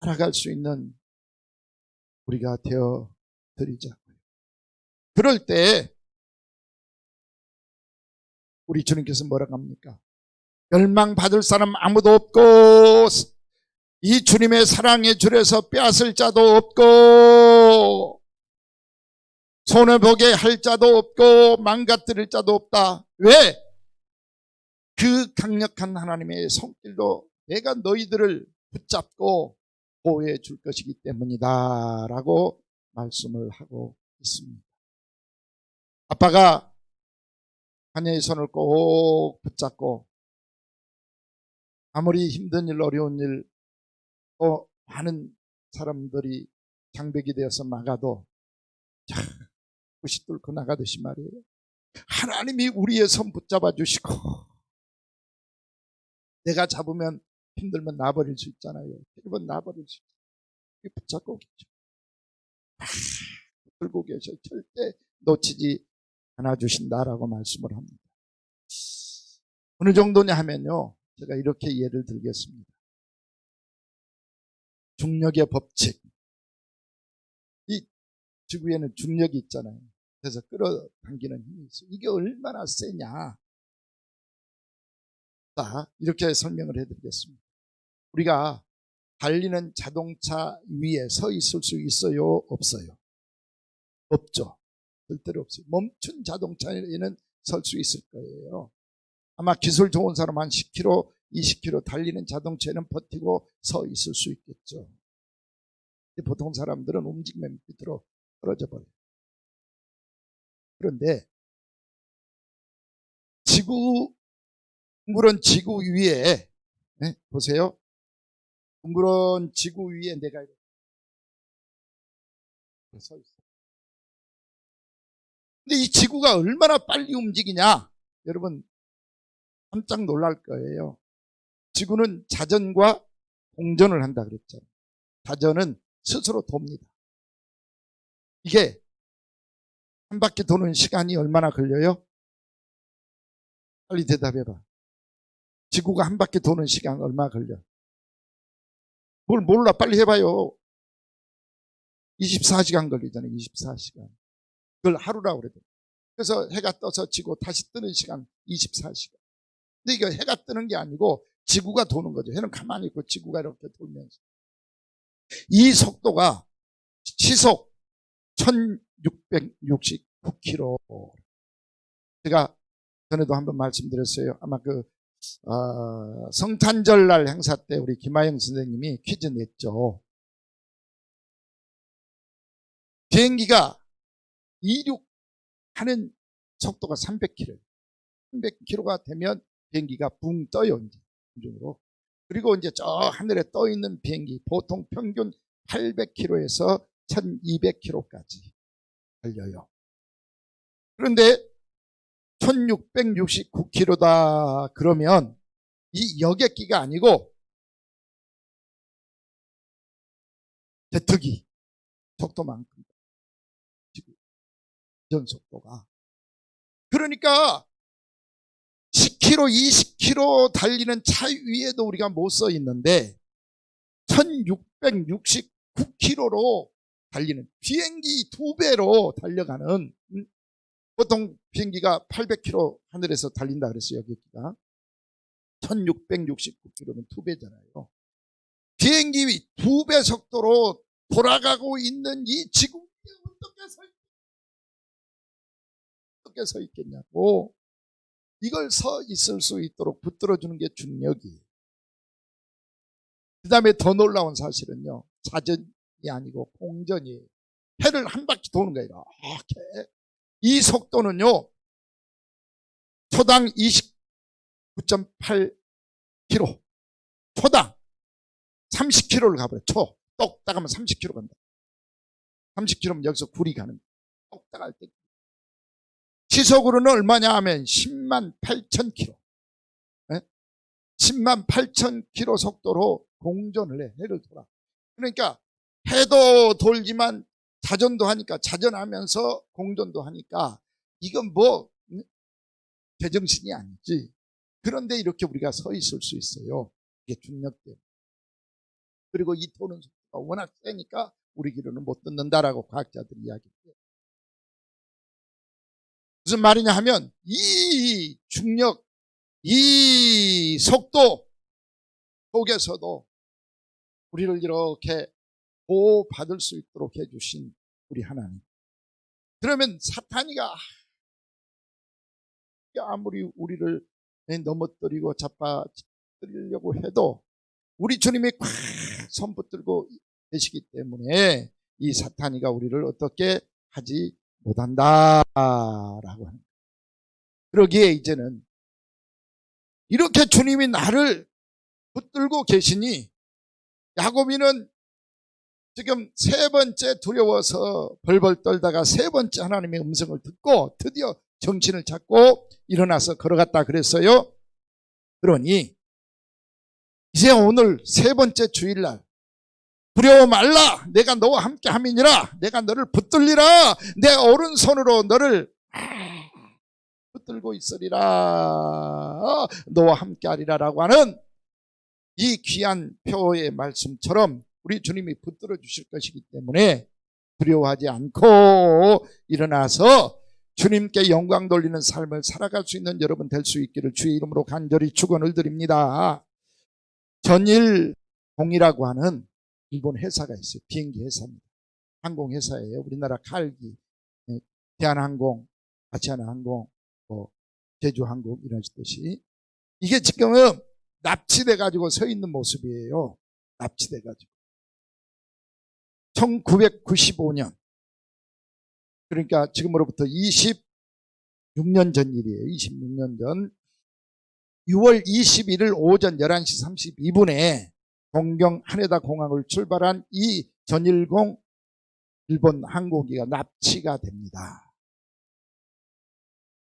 살아갈 수 있는 우리가 되어 드리자고요. 그럴 때 우리 주님께서 뭐라고 합니까? 멸망받을 사람 아무도 없고 이 주님의 사랑의 줄에서 빼앗을 자도 없고 손해보게 할 자도 없고 망가뜨릴 자도 없다. 왜? 그 강력한 하나님의 손길로 내가 너희들을 붙잡고 보호해 줄 것이기 때문이다 라고 말씀을 하고 있습니다. 아빠가 자녀의 손을 꼭 붙잡고 아무리 힘든 일, 어려운 일, 또 많은 사람들이 장벽이 되어서 막아도 굿이 뚫고 나가듯이 말이에요. 하나님이 우리의 손 붙잡아 주시고 내가 잡으면 힘들면 놔버릴 수 있잖아요. 힘들면 놔버릴 수 있잖아요. 붙잡고 계셔. 들고 계셔. 절대 놓치지 않아 주신다라고 말씀을 합니다. 어느 정도냐 하면요, 제가 이렇게 예를 들겠습니다. 중력의 법칙. 이 지구에는 중력이 있잖아요. 그래서 끌어당기는 힘이 있어요. 이게 얼마나 세냐. 자, 이렇게 설명을 해드리겠습니다. 우리가 달리는 자동차 위에 서 있을 수 있어요? 없어요? 없죠. 절대로 없어요. 멈춘 자동차에는 설 수 있을 거예요. 아마 기술 좋은 사람 한 10km, 20km 달리는 자동차에는 버티고 서 있을 수 있겠죠. 보통 사람들은 움직이면 밑으로 떨어져 버려요. 그런데 둥그런 지구 위에, 보세요. 둥그런 지구 위에 내가 이렇게 서 있어요. 근데 이 지구가 얼마나 빨리 움직이냐? 여러분 깜짝 놀랄 거예요. 지구는 자전과 공전을 한다 그랬잖아요. 자전은 스스로 돕니다. 이게 한 바퀴 도는 시간이 얼마나 걸려요? 빨리 대답해봐. 지구가 한 바퀴 도는 시간 얼마 걸려? 뭘 몰라, 빨리 해봐요. 24시간 걸리잖아요. 24시간. 그걸 하루라고 그래요. 그래서 해가 떠서 지고 다시 뜨는 시간 24시간. 근데 이거 해가 뜨는 게 아니고 지구가 도는 거죠. 해는 가만히 있고 지구가 이렇게 돌면서. 이 속도가 시속 1669km. 제가 전에도 한번 말씀드렸어요. 아마 성탄절날 행사 때 우리 김하영 선생님이 퀴즈 냈죠. 비행기가 이륙하는 속도가 300km. 300km가 되면 비행기가 붕 떠요. 이제 공중으로. 그리고 이제 저 하늘에 떠 있는 비행기 보통 평균 800km에서 1200km까지 달려요. 그런데 1669km다 그러면 이 여객기가 아니고 제트기 속도만큼 지금 전 속도가. 그러니까 10km, 20km 달리는 차 위에도 우리가 못 서 있는데 1669km로 달리는 비행기 2배로 달려가는, 보통 비행기가 800km 하늘에서 달린다 그랬어요. 여기가 1669km면 2배잖아요. 비행기 2배 속도로 돌아가고 있는 이 지구에 어떻게 서 있겠냐고. 이걸 서 있을 수 있도록 붙들어주는 게 중력이에요. 그 다음에 더 놀라운 사실은요, 자전이 아니고 공전이에요. 해를 한 바퀴 도는 거예요. 이렇게. 이 속도는요, 초당 29.8km, 초당 30km를 가버려. 똑딱 하면 30km 간다. 30km면 여기서 굴이 가는 거야. 똑딱 할 때. 시속으로는 얼마냐 하면 10만 8천 km. 10만 8천 km 속도로 공전을 해. 해를 돌아. 그러니까 해도 돌지만 자전도 하니까, 자전하면서 공전도 하니까 이건 뭐 제정신이 아니지. 그런데 이렇게 우리가 서 있을 수 있어요. 이게 중력 때문에. 그리고 이 도는 속도가 워낙 세니까 우리 귀로는 못 듣는다라고 과학자들이 이야기해요. 무슨 말이냐 하면 이 중력, 이 속도 속에서도 우리를 이렇게 보호받을 수 있도록 해주신 우리 하나님. 그러면 사탄이가 아무리 우리를 넘어뜨리고 잡아뜨리려고 해도 우리 주님이 꽉 손 붙들고 계시기 때문에 이 사탄이가 우리를 어떻게 하지 못한다라고 하는. 그러기에 이제는 이렇게 주님이 나를 붙들고 계시니 야고비는 지금 세 번째 두려워서 벌벌 떨다가 세 번째 하나님의 음성을 듣고 드디어 정신을 잡고 일어나서 걸어갔다 그랬어요. 그러니 이제 오늘 세 번째 주일날 두려워 말라, 내가 너와 함께 함이니라, 내가 너를 붙들리라, 내 오른손으로 너를 붙들고 있으리라, 너와 함께 하리라 라고 하는 이 귀한 표의 말씀처럼 우리 주님이 붙들어 주실 것이기 때문에 두려워하지 않고 일어나서 주님께 영광 돌리는 삶을 살아갈 수 있는 여러분 될 수 있기를 주의 이름으로 간절히 축원을 드립니다. 전일공이라고 하는 일본 회사가 있어요. 비행기 회사입니다. 항공회사예요. 우리나라 칼기, 대한항공, 아시아나항공, 제주항공 이런 뜻이. 이게 지금은 납치돼 가지고 서 있는 모습이에요. 납치돼 가지고 1995년, 그러니까 지금으로부터 26년 전 일이에요. 26년 전 6월 21일 오전 11시 32분에 동경 하네다 공항을 출발한 이 전일공 일본 항공기가 납치가 됩니다.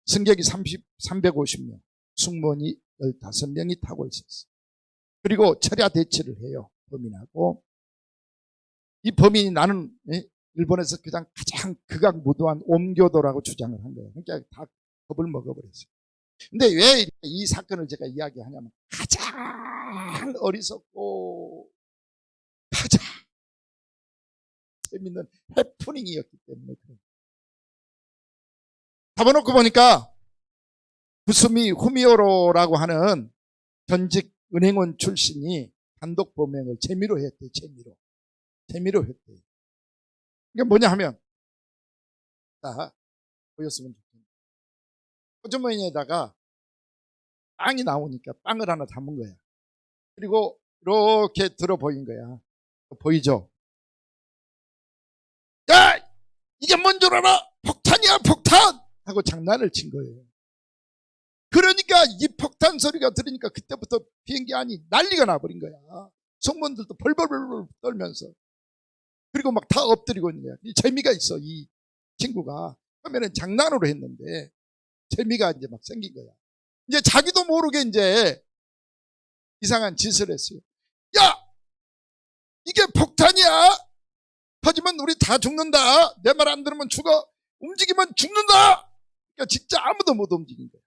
승객이 350명, 승무원이 15명이 타고 있었어요. 그리고 철야 대치를 해요. 범인하고. 이 범인이 나는 일본에서 가장 극악무도한 옴교도라고 주장을 한 거예요. 그러니까 다 겁을 먹어버렸어요. 근데 왜 이 사건을 제가 이야기하냐면 가장 어리석고 가장 재밌는 해프닝이었기 때문에 그래요. 잡아놓고 보니까 구스미 후미오로라고 하는 전직 은행원 출신이 단독 범행을 재미로 했대요. 재미로 했대요. 이게 뭐냐 하면, 자, 보였으면 좋겠네요. 호주머니에다가 빵이 나오니까 빵을 하나 담은 거야. 그리고 이렇게 들어 보인 거야. 보이죠? 야! 이게 뭔 줄 알아? 폭탄이야, 폭탄! 하고 장난을 친 거예요. 그러니까 이 폭탄 소리가 들으니까 그때부터 비행기 안이 난리가 나버린 거야. 승무원들도 벌벌벌 떨면서. 그리고 막 다 엎드리고 있는 거야. 이 재미가 있어, 이 친구가. 처음에는 장난으로 했는데 재미가 이제 막 생긴 거야. 이제 자기도 모르게 이제 이상한 짓을 했어요. 야! 이게 폭탄이야! 터지면 우리 다 죽는다! 내 말 안 들으면 죽어! 움직이면 죽는다! 그러니까 진짜 아무도 못 움직인 거야.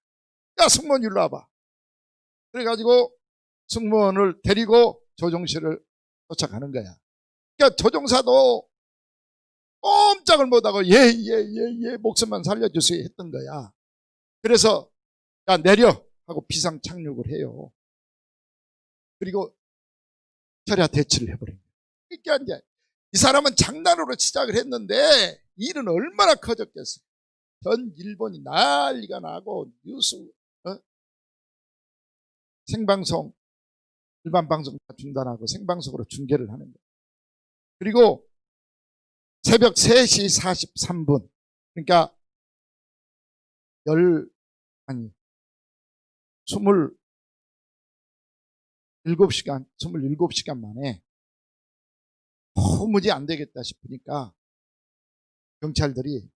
야, 승무원 일로 와봐. 그래가지고 승무원을 데리고 조종실을 도착하는 거야. 그러니까 조종사도 꼼짝을 못하고 예 목숨만 살려주세요 했던 거야. 그래서 야, 내려 하고 비상 착륙을 해요. 그리고 경찰이 대치를 해버린 거예요. 그러니까 이제 이 사람은 장난으로 시작을 했는데 일은 얼마나 커졌겠어요. 전 일본이 난리가 나고 뉴스, 생방송, 일반 방송 다 중단하고 생방송으로 중계를 하는 거예요. 그리고 새벽 3시 43분, 그러니까 27시간 만에 도무지 안 되겠다 싶으니까 경찰들이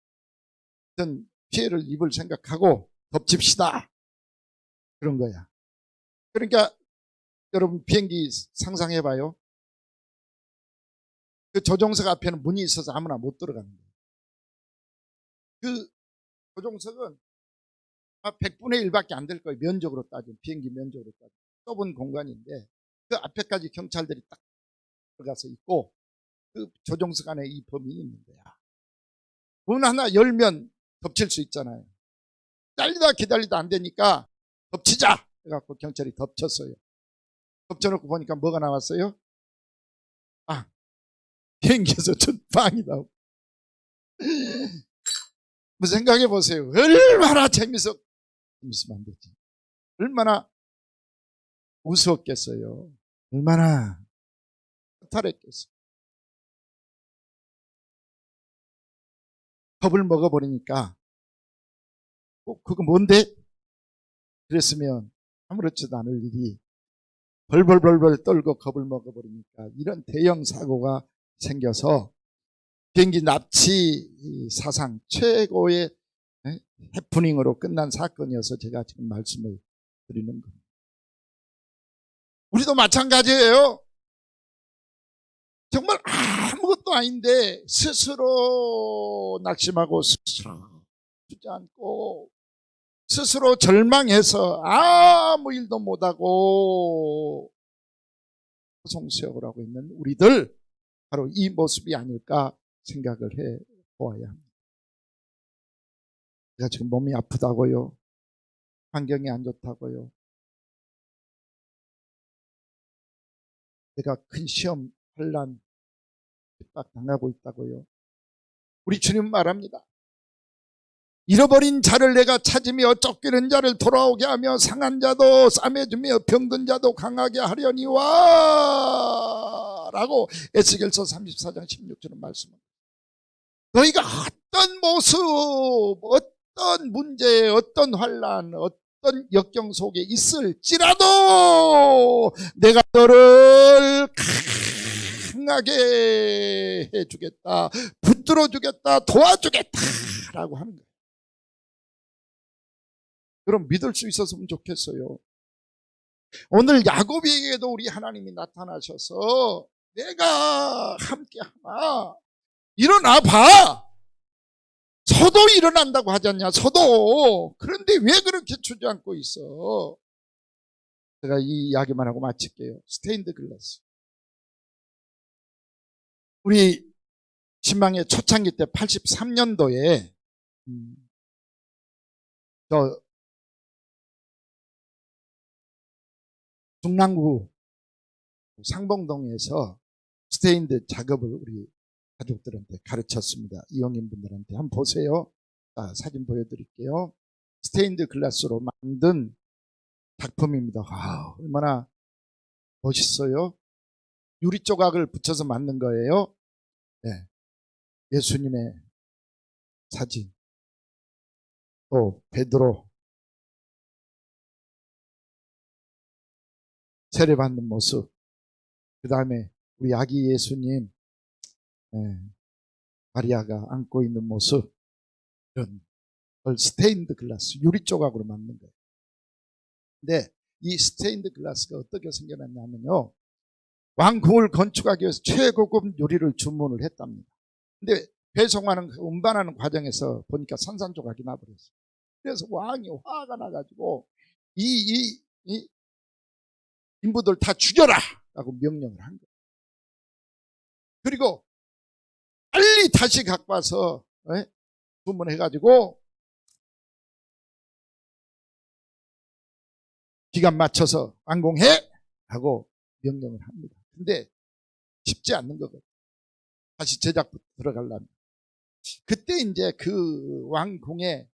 어떤 피해를 입을 생각하고 덮칩시다, 그런 거야. 그러니까 여러분 비행기 상상해봐요. 그 조종석 앞에는 문이 있어서 아무나 못 들어가는 거예요. 그 조종석은 100분의 1밖에 안 될 거예요. 면적으로 따지면, 비행기 면적으로 따지면 좁은 공간인데 그 앞에까지 경찰들이 딱 들어가서 있고 그 조종석 안에 이 범인이 있는 거야. 문 하나 열면 덮칠 수 있잖아요. 기다리다 안 되니까 덮치자 해갖고 경찰이 덮쳤어요. 덮쳐놓고 보니까 뭐가 나왔어요? 비행기에서 빵이 나오고. 생각해 보세요. 얼마나 재밌으면 안 되지. 얼마나 우스웠겠어요. 얼마나 허탈했겠어요. 겁을 먹어버리니까 그거 뭔데? 그랬으면 아무렇지도 않을 일이 벌벌 떨고 겁을 먹어버리니까 이런 대형 사고가 생겨서 비행기 납치 사상 최고의 해프닝으로 끝난 사건이어서 제가 지금 말씀을 드리는 겁니다. 우리도 마찬가지예요. 정말 아무것도 아닌데 스스로 낙심하고 스스로 주저앉고 스스로 절망해서 아무 일도 못하고 송수역을 하고 있는 우리들, 바로 이 모습이 아닐까 생각을 해 보아야 합니다. 제가 지금 몸이 아프다고요, 환경이 안 좋다고요, 내가 큰 시험 환난 핍박 당하고 있다고요. 우리 주님 말합니다. 잃어버린 자를 내가 찾으며 쫓기는 자를 돌아오게 하며 상한 자도 싸매주며 병든 자도 강하게 하려니와 라고 에스겔서 34장 16절은 말씀합니다. 너희가 어떤 모습, 어떤 문제, 어떤 환난, 어떤 역경 속에 있을지라도 내가 너를 강하게 해주겠다, 붙들어 주겠다, 도와주겠다 라고 하는 거예요. 그럼 믿을 수 있었으면 좋겠어요. 오늘 야곱에게도 우리 하나님이 나타나셔서 내가 함께하나, 일어나 봐. 서도 일어난다고 하지 않냐, 서도. 그런데 왜 그렇게 주저앉고 있어? 제가 이 이야기만 하고 마칠게요. 스테인드 글라스. 우리 신망의 초창기 때 83년도에 저 중랑구 상봉동에서 스테인드 작업을 우리 가족들한테 가르쳤습니다. 이용인분들한테 한번 보세요. 사진 보여드릴게요. 스테인드 글라스로 만든 작품입니다. 얼마나 멋있어요. 유리 조각을 붙여서 만든 거예요. 네. 예수님의 사진, 또 베드로 세례받는 모습, 그 다음에 우리 아기 예수님, 마리아가 안고 있는 모습, 이런 걸 스테인드 글라스, 유리 조각으로 만든 거예요. 근데 이 스테인드 글라스가 어떻게 생겨났냐면요, 왕궁을 건축하기 위해서 최고급 유리를 주문을 했답니다. 근데 배송하는, 운반하는 과정에서 보니까 산산조각이 나버렸어요. 그래서 왕이 화가 나가지고 이 인부들 다 죽여라 라고 명령을 한 거예요. 그리고 빨리 다시 갖고 와서 주문해가지고 기간 맞춰서 완공해 하고 명령을 합니다. 근데 쉽지 않는 거거든. 다시 제작부터 들어가려면. 그때 이제 그 왕궁에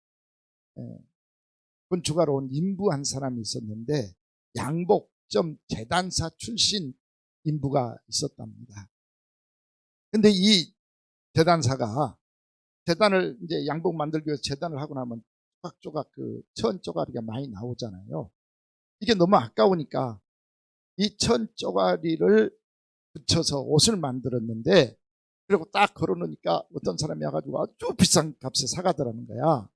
건축하러 온 인부 한 사람이 있었는데 양복점 재단사 출신 인부가 있었답니다. 근데 이 재단사가 재단을 이제 양복 만들기 위해서 재단을 하고 나면 조각조각 그 천 쪼가리가 많이 나오잖아요. 이게 너무 아까우니까 이 천 쪼가리를 붙여서 옷을 만들었는데, 그리고 딱 걸어놓으니까 어떤 사람이 와가지고 아주 비싼 값에 사가더라는 거야.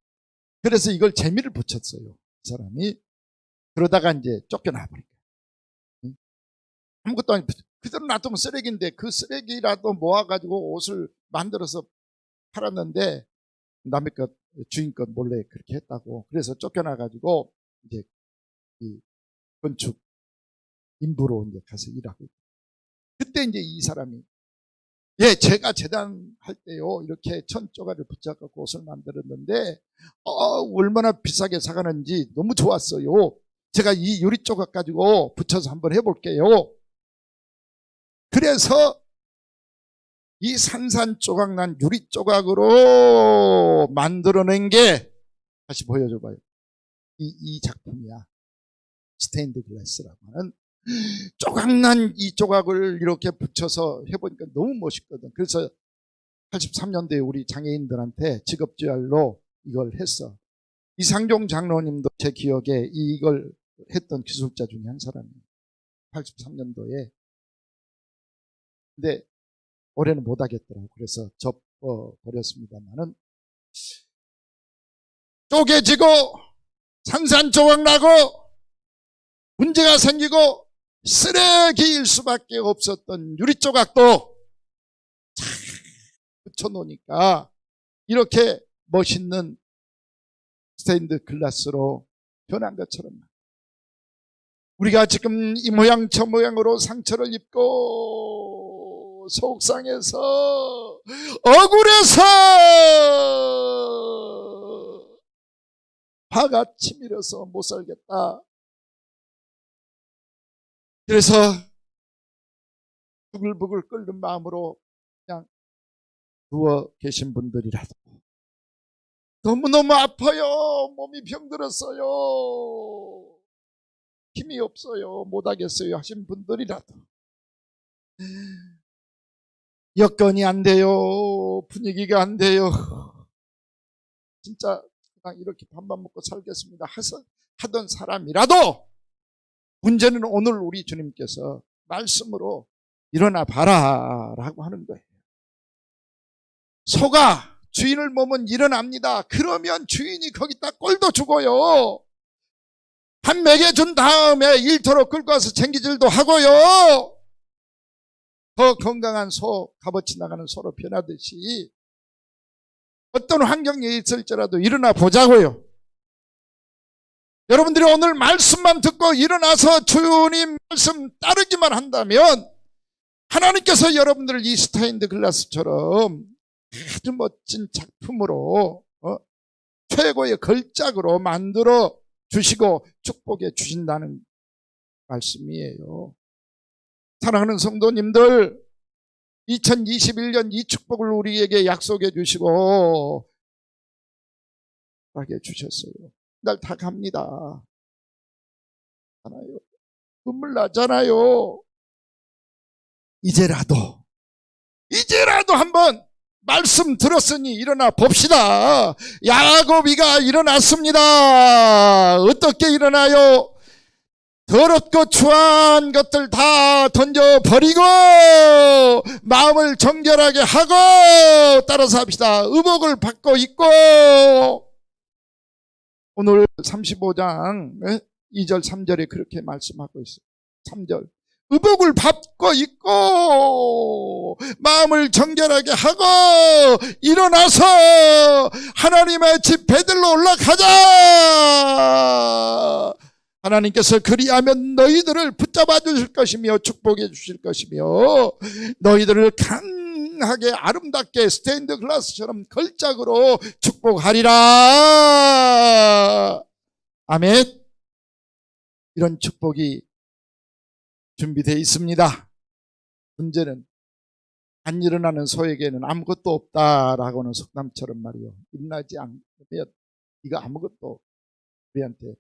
그래서 이걸 재미를 붙였어요, 그 사람이. 그러다가 이제 쫓겨나 버린 거야. 아무것도 아니, 그대로 놔두면 쓰레기인데 그 쓰레기라도 모아가지고 옷을 만들어서 팔았는데 남의 것, 주인 것 몰래 그렇게 했다고. 그래서 쫓겨나가지고 이제 이 건축 인부로 이제 가서 일하고. 그때 이제 이 사람이, 예, 제가 재단할 때요 이렇게 천 쪼가리를 붙여갖고 옷을 만들었는데 얼마나 비싸게 사가는지 너무 좋았어요. 제가 이 유리 조각 가지고 붙여서 한번 해볼게요. 그래서 이 산산조각난 유리 조각으로 만들어낸 게, 다시 보여줘봐요. 이 작품이야. 스테인드 글라스라고 하는 조각난 이 조각을 이렇게 붙여서 해보니까 너무 멋있거든. 그래서 83년도에 우리 장애인들한테 직업재활로 이걸 했어. 이상종 장로님도 제 기억에 이걸 했던 기술자 중에 한 사람이에요. 83년도에. 근데 올해는 못 하겠더라고. 그래서 접어버렸습니다만은, 쪼개지고 산산조각나고 문제가 생기고 쓰레기일 수밖에 없었던 유리조각도 잘 붙여놓으니까 이렇게 멋있는 스테인드 글라스로 변한 것처럼, 우리가 지금 이 모양 저 모양으로 상처를 입고 속상해서 억울해서 화가 치밀어서 못 살겠다. 그래서 부글부글 끓는 마음으로 그냥 누워 계신 분들이라도, 너무너무 아파요, 몸이 병들었어요, 힘이 없어요, 못하겠어요 하신 분들이라도, 여건이 안 돼요, 분위기가 안 돼요, 진짜 그냥 이렇게 밥만 먹고 살겠습니다 하던 사람이라도, 문제는 오늘 우리 주님께서 말씀으로 일어나 봐라 라고 하는 거예요. 소가 주인을 보면 일어납니다. 그러면 주인이 거기다 꼴도 주고요, 한 먹여준 다음에 일터로 끌고 와서 챙기질도 하고요, 더 건강한 소, 값어치 나가는 소로 변하듯이 어떤 환경에 있을지라도 일어나 보자고요. 여러분들이 오늘 말씀만 듣고 일어나서 주님 말씀 따르기만 한다면 하나님께서 여러분들을 이 스테인드 글라스처럼 아주 멋진 작품으로 최고의 걸작으로 만들어 주시고 축복해 주신다는 말씀이에요. 사랑하는 성도님들, 2021년 이 축복을 우리에게 약속해 주시고 하게 주셨어요. 날 다 갑니다. 눈물 나잖아요. 이제라도 한번 말씀 들었으니 일어나 봅시다. 야곱이가 일어났습니다. 어떻게 일어나요? 더럽고 추한 것들 다 던져버리고 마음을 정결하게 하고 따라서 합시다. 의복을 받고 있고, 오늘 35장 2절 3절에 그렇게 말씀하고 있어요. 3절, 의복을 받고 있고 마음을 정결하게 하고 일어나서 하나님의 집 베들로 올라가자. 하나님께서 그리하면 너희들을 붙잡아 주실 것이며 축복해 주실 것이며 너희들을 강하게 아름답게 스테인드 글라스처럼 걸작으로 축복하리라. 아멘. 이런 축복이 준비되어 있습니다. 문제는 안 일어나는 소에게는 아무것도 없다라고는 속담처럼 말이요. 일어나지 않으면 이거 아무것도 우리한테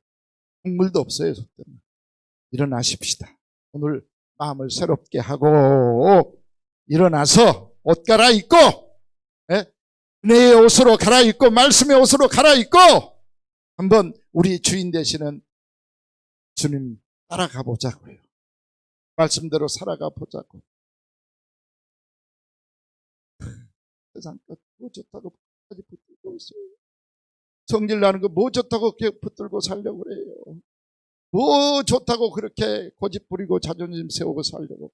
국물도 없어요. 속담은. 일어나십시다. 오늘 마음을 새롭게 하고 일어나서 옷 갈아입고 은혜의 옷으로 갈아입고 말씀의 옷으로 갈아입고 한번 우리 주인 되시는 주님 따라가 보자고요. 말씀대로 살아가 보자고. 세상 것 뭐 좋다고 까지 붙들고 있어요. 성질 나는 거 뭐 좋다고 그렇게 붙들고 살려고 그래요. 뭐 좋다고 그렇게 고집 부리고 자존심 세우고 살려고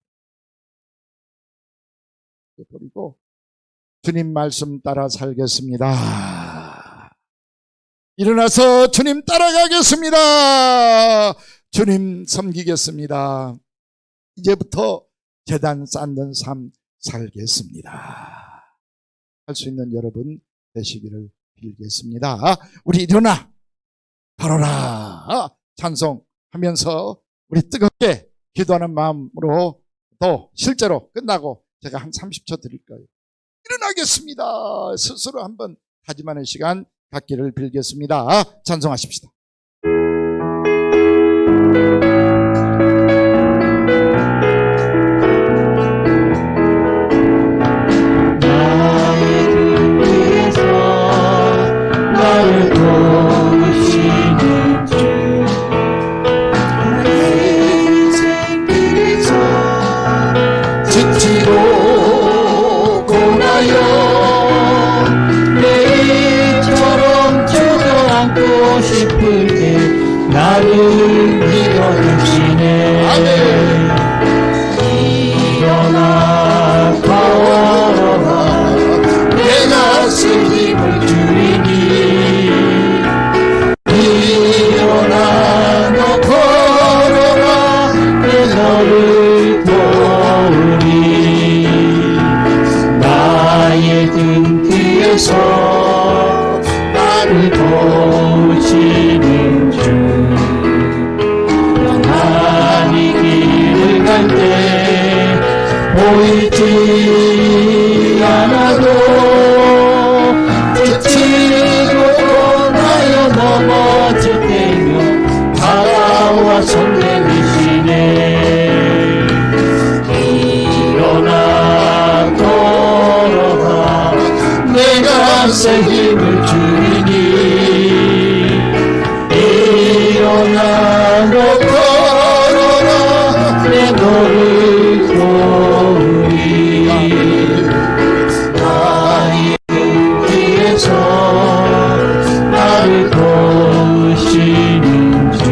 버리고 주님 말씀 따라 살겠습니다. 일어나서 주님 따라가겠습니다. 주님 섬기겠습니다. 이제부터 제단 쌓는 삶 살겠습니다. 할 수 있는 여러분 되시기를 빌겠습니다. 우리 일어나 바로라 찬송하면서 우리 뜨겁게 기도하는 마음으로 또 실제로 끝나고 제가 한 30초 드릴 거예요. 일어나겠습니다. 스스로 한번 다짐하는 시간 갖기를 빌겠습니다. 찬송하십시다. 싶을 때 나를 밀어주시네. 일어나 걸어라 내가 쓸 힘을 주리니. 일어나 너 걸어라 내 너를 도우리. 나의 등 뒤에서 나를 도우시는 주. 영원히 길을 갈 때 보이지 않아도 지치고 나여 넘어질 때면 바라와 손 내미시네. 일어나 걸어라 내가 새 힘을 주리니. 일어나 너 걸어라 내 너를 도우리. 나의 뒤에서 나를 도우시는 주.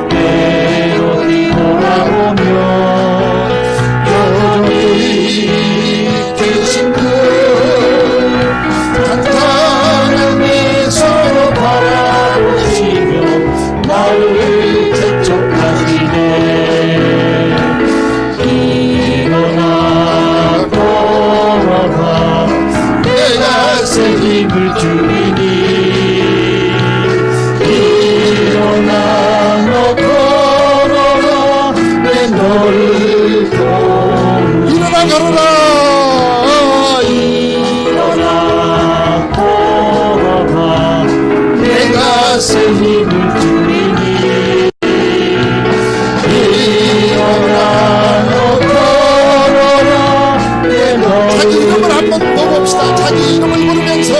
때때로 뒤돌아보면 여전히 계신 그 단단한 미소로 바라보시며 나를 재촉하시네. 일어나 걸어라 내가 새 힘을 주리니. 일어나 너 걸어라 내 너를 도우리. 일어나 걸어라. 일어나 걸어라 내가 새 힘을 주리니. 일어나 너 걸어라 내 자기 이름을 너를. 한번 보봅시다. 자기 이름을 부르면서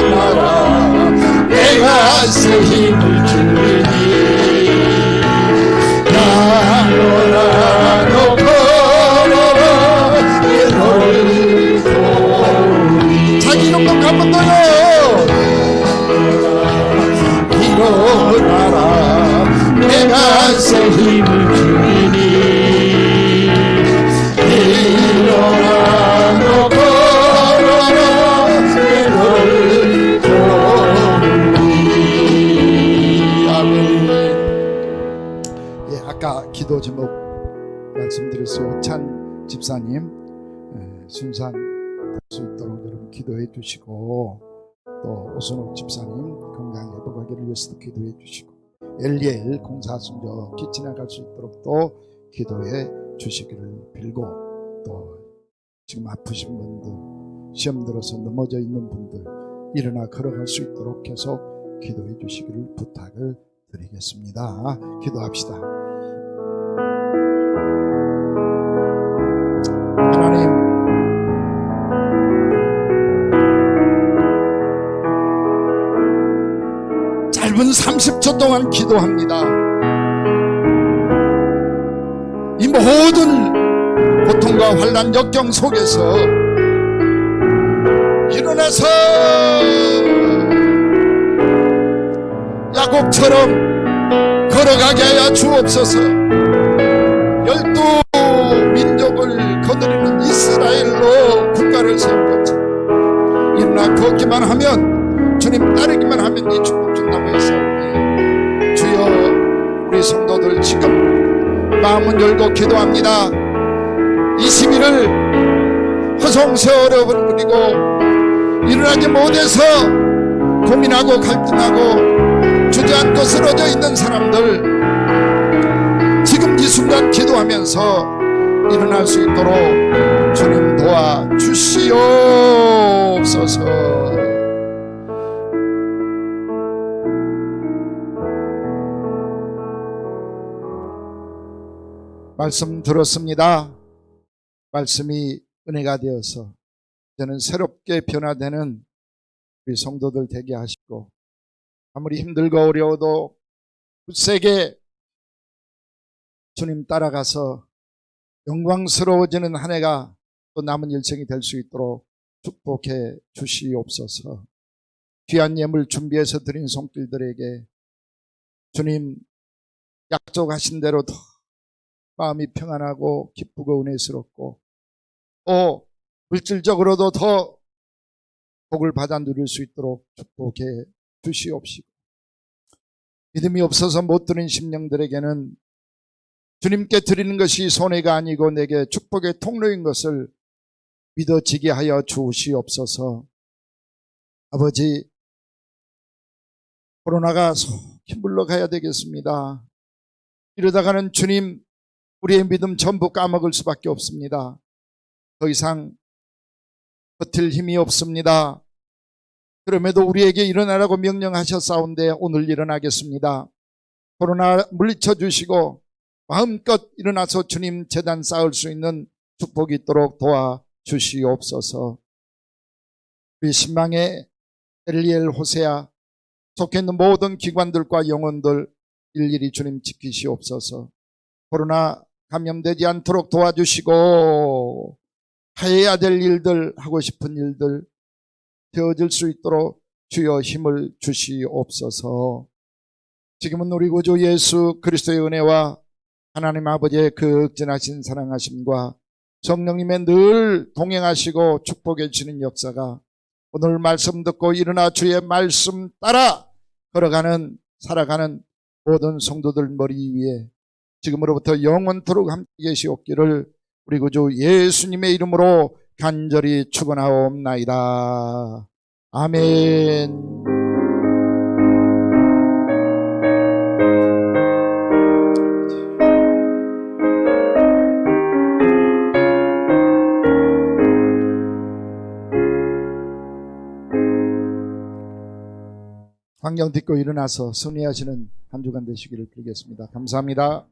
일어나라 내가 새 힘을 주리니. 일어나 너 걸어라 내 너를 도우리. 자기 이름만 한번 더요. 일어나라 내가 새 힘을 주리니. 일어나 너 걸어라 내 너를 도우리. 아멘. 예, 아까 기도 제목 말씀드렸어요. 찬 집사님 순산 될 수 있도록 여러분 기도해 주시고 또 오순옥 집사님 건강 회복하기를 위해서도 기도해 주시고 엘리엘 공사순교 지나갈 수 있도록 또 기도해 주시기를 빌고, 또 지금 아프신 분들, 시험 들어서 넘어져 있는 분들 일어나 걸어갈 수 있도록 계속 기도해 주시기를 부탁을 드리겠습니다. 기도합시다. 하나님, 짧은 30초 동안 기도합니다. 이 모든 고통과 환난 역경 속에서 일어나서 야곱처럼 걸어가게 하여 주옵소서. 12 민족을 거느리는 이스라엘로 국가를 세운 것처럼 일어나 걷기만 하면, 주님 따르기만 하면 이 축복 준다고 했사오니, 주여 우리 성도들 지금 마음은 열고 기도합니다. 21을 허송세월을 부리고 일어나지 못해서 고민하고 갈등하고 주저앉고 쓰러져 있는 사람들, 지금 이 순간 기도하면서 일어날 수 있도록 주님 도와주시옵소서. 말씀 들었습니다. 말씀이 은혜가 되어서 저는 새롭게 변화되는 우리 성도들 되게 하시고, 아무리 힘들고 어려워도 굳세게 주님 따라가서 영광스러워지는 한 해가 또 남은 일생이 될 수 있도록 축복해 주시옵소서. 귀한 예물 준비해서 드린 손길들에게 주님 약속하신 대로 더 마음이 평안하고 기쁘고 은혜스럽고, 또 물질적으로도 더 복을 받아 누릴 수 있도록 축복해 주시옵시고, 믿음이 없어서 못 드린 심령들에게는 주님께 드리는 것이 손해가 아니고 내게 축복의 통로인 것을 믿어지게 하여 주시옵소서. 아버지, 코로나가 속히 물러가야 되겠습니다. 이러다가는 주님, 우리의 믿음 전부 까먹을 수밖에 없습니다. 더 이상 버틸 힘이 없습니다. 그럼에도 우리에게 일어나라고 명령하셨사온데 오늘 일어나겠습니다. 코로나 물리쳐 주시고 마음껏 일어나서 주님 제단 쌓을 수 있는 축복이 있도록 도와주시옵소서. 우리 신망의 엘리엘 호세아 속해 있는 모든 기관들과 영혼들 일일이 주님 지키시옵소서. 코로나 감염되지 않도록 도와주시고, 해야 될 일들, 하고 싶은 일들 되어질 수 있도록 주여 힘을 주시옵소서. 지금은 우리 구주 예수 그리스도의 은혜와 하나님 아버지의 극진하신 사랑하심과 성령님의 늘 동행하시고 축복해 주시는 역사가 오늘 말씀 듣고 일어나 주의 말씀 따라 걸어가는, 살아가는 모든 성도들 머리 위에 지금으로부터 영원토록 함께 계시옵기를 우리 구주 예수님의 이름으로 간절히 축원하옵나이다. 아멘. 환경 딛고 일어나서 승리하시는 한 주간 되시기를 빌겠습니다. 감사합니다.